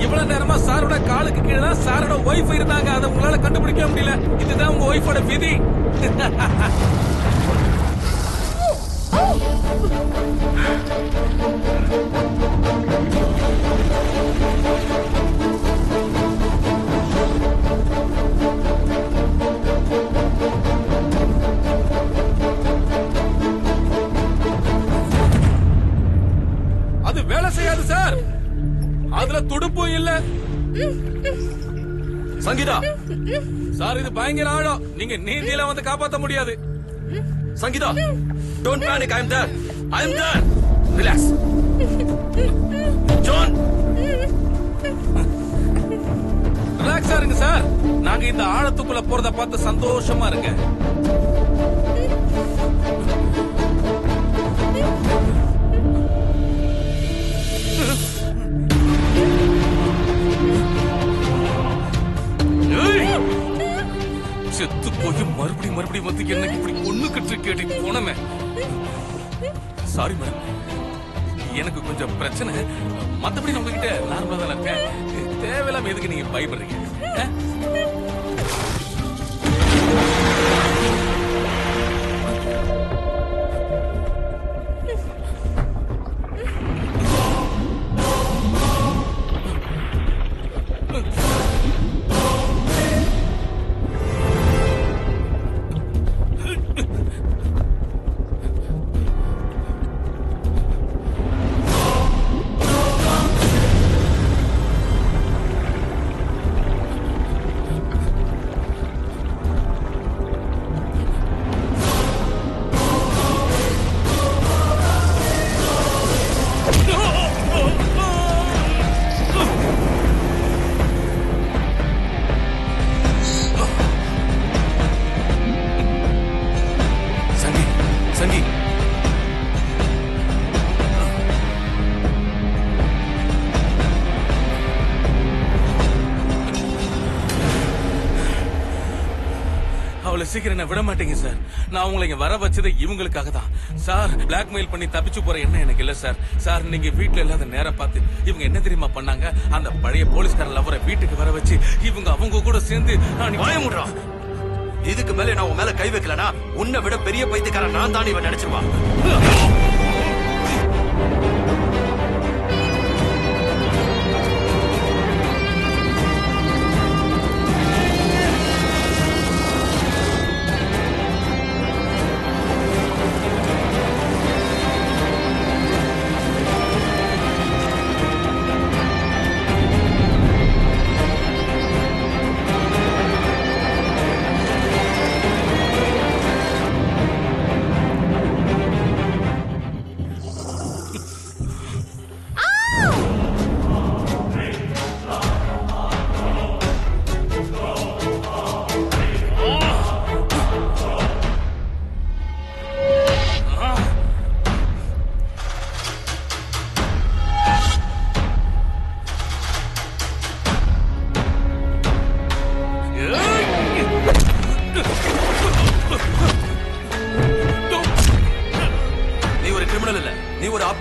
இவ்வளவு நேரமா சாரோட காலுக்கு கீழே தான் சாரோட ஒய்ஃப் இருந்தாங்க. அதை உங்களால கண்டுபிடிக்க முடியல. இதுதான் உங்க ஒய்ஃபோட விதி. அது வேலை செய்யாது சார். அதுல துடுப்பும் இல்ல. சங்கீதா சார், இது பயங்கர ஆழம். நீங்க நீந்தியில வந்து காப்பாற்ற முடியாது. Sangeetha, don't panic. I am there. I am there. Relax. John, ரிலாக்ஸா இருங்க சார். நாங்க இந்த ஆழத்துக்குள்ள போறத பார்த்து சந்தோஷமா இருங்க. செத்து போய் மறுபடியும் வந்து என்ன இப்படி ஒண்ணு கட்டு கேட்டு போனமே. சாரி மேடம், எனக்கு கொஞ்சம் பிரச்சனை. மத்தபடி நான் உங்ககிட்ட நார்மலா தான் இருக்கேன். தேவையில்லாம எதுக்கு நீங்க பயப்படுறீங்க? சீக்கிரம் என்ன விட மாட்டீங்க சார். நான் உங்களை இங்க வர வச்சது இவங்களுக்காக தான் சார். பிளாக்மெயில் பண்ணி தப்பிச்சு போற எண்ணம் எனக்கு இல்ல சார். சார், நீங்க வீட்டுல இல்லாத நேரம் பார்த்து இவங்க என்ன தெரியுமா பண்ணாங்க? அந்த பழைய போலீஸ்கார லவரை வீட்டுக்கு வர வச்சு இவங்க அவங்க கூட சேர்ந்து பயமுடுறா. இதுக்கு மேல நான் உன் மேல கை வைக்கலனா உன்னை விட பெரிய பைத்தியக்காரன் நான் தான் இவன் நினைச்சிருவான்.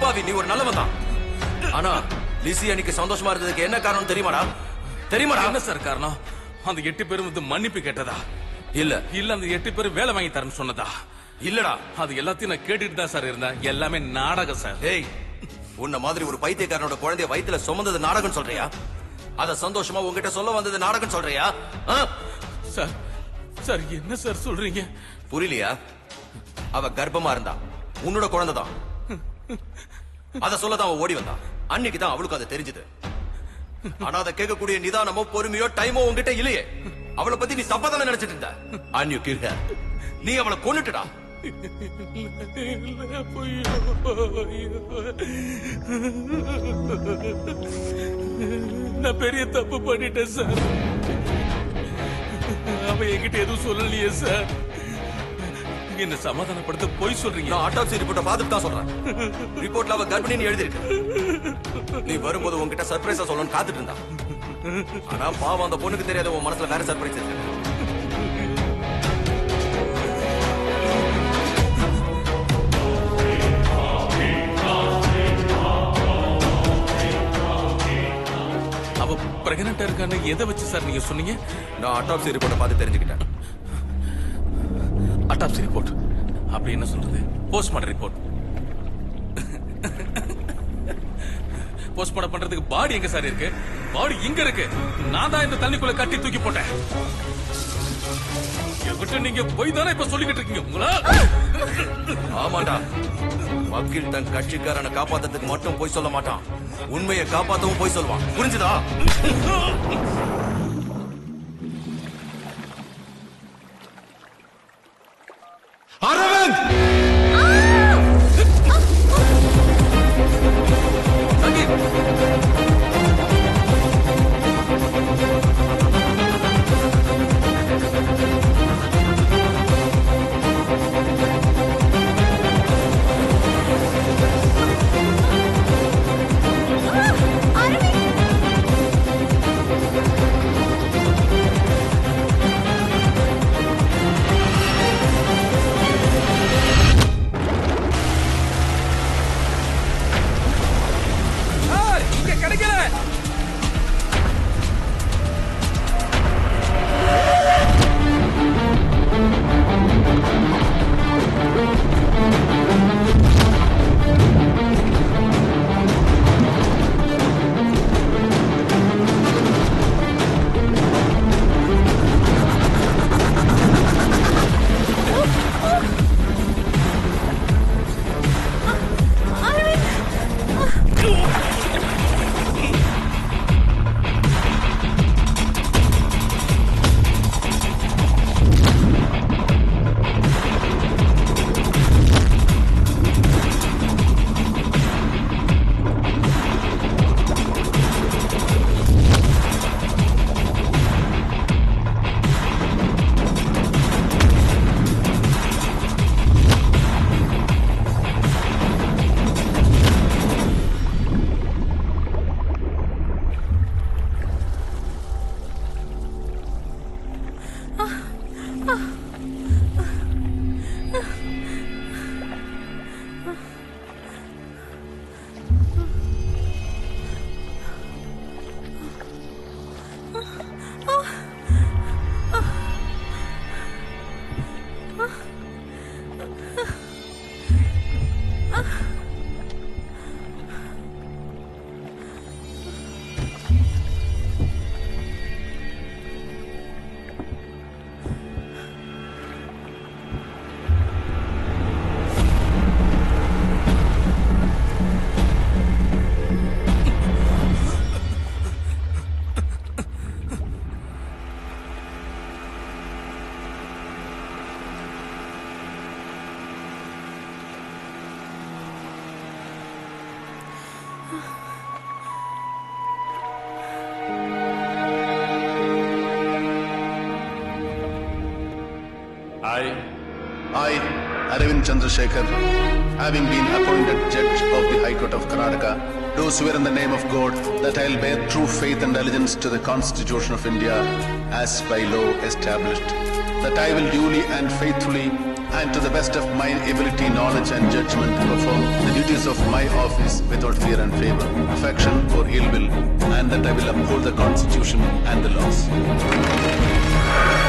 அப்பாவி, நீ ஒரு நல்லவன் தான். ஆனா லிசி அன்னைக்கு சந்தோஷமா இருந்ததுக்கு என்ன காரணம் தெரியுமாடா? என்ன சார் காரணம்? அந்த 8 பேரும் வந்து மன்னிப்பு கேட்டதா? இல்ல அந்த 8 பேரும் வேலை வாங்கி தரேன்னு சொன்னதா? இல்லடா. அது எல்லாத்தையும் நான் கேட்டுட்டு தான் சார் இருந்தேன். எல்லாமே நாடகம் சார். ஏய், உன்ன மாதிரி ஒரு பைத்தியக்காரனோட குழந்தைய வயித்துல சுமந்தது நாடகம் சொல்றியா? அத சந்தோஷமா உங்ககிட்ட சொல்ல வந்தது நாடகம் சொல்றியா? சார் என்ன சார் சொல்றீங்க? புரியலையா? அவ கர்ப்பமா இருந்தா, உன்னோட குழந்தை தான். அத சொல்லதான் அவ ஓடி வந்தா. அன்னைக்கு தான் அவளுக்கு அது தெரிஞ்சது. ஆனா அதை கேட்கக்கூடிய நிதானமோ பொறுமையோ டைமோ உங்ககிட்ட இல்லையே. அவளை பத்தி நீ தப்பா தானே நினைச்சிட்டு இருந்த. And you killed her. நீ அவளை கொன்னுட்டடா. நான் பெரிய தப்பு பண்ணிட்டேன் சார். அவ என்கிட்ட எதுவும் சொல்லலையே சார். என்ன சமாதானப்படுத்த போய் சொல்றீங்க. நான் ஆட்டோப்சி ரிப்போர்ட்டை பார்த்துட்டு தான் சொல்றேன். ரிப்போர்ட்ல அவ கர்ப்பிணின்னு எழுதிருக்கு. நீ வரும்போது உன்கிட்ட சர்ப்ரைஸா சொல்லணும்னு காத்துட்டு இருந்தா. ஆனா பாவம் அந்த பொண்ணுக்கு தெரியாத உன் மனசுல வேற சர்ப்ரைஸ் இருக்கு. அவ பிரெக்னன்ட்டா இருக்கான்னு எதை வச்சு சார் நீங்க சொன்னீங்க? நான் ஆட்டோப்சி ரிப்போர்ட்டை பார்த்து தெரிஞ்சுக்கிட்டேன். அட்டாப்சி ரிப்போர்ட் அப்படி என்ன சொல்றது? Post-mortem report. போஸ்ட்மார்டம் பண்றதுக்கு பாடி எங்க சார் இருக்கு? பாடி இங்க இருக்கு. நான் தான் இந்த தண்ணிக்குள்ள கட்டி தூக்கி போட்டேன். என்கிட்ட நீங்க போய் தானே இப்ப சொல்லிக்கிட்டு இருக்கீங்க. உங்களா? ஆமாண்டா. வக்கீல் தன் கட்சிக்காரனை காப்பாத்துறதுக்கு மட்டும் போய் சொல்ல மாட்டான், உண்மையை காப்பாத்தவும் போய் சொல்லுவான். புரிஞ்சுதா? Aravind! I, Arvind Chandrasekhar, having been appointed Judge of the High Court of Karnataka, do swear in the name of God that I will bear true faith and allegiance to the Constitution of India as by law established, that I will duly and faithfully and to the best of my ability, knowledge, and judgment, perform the duties of my office without fear and favor, affection or ill will, and that I will uphold the Constitution and the laws.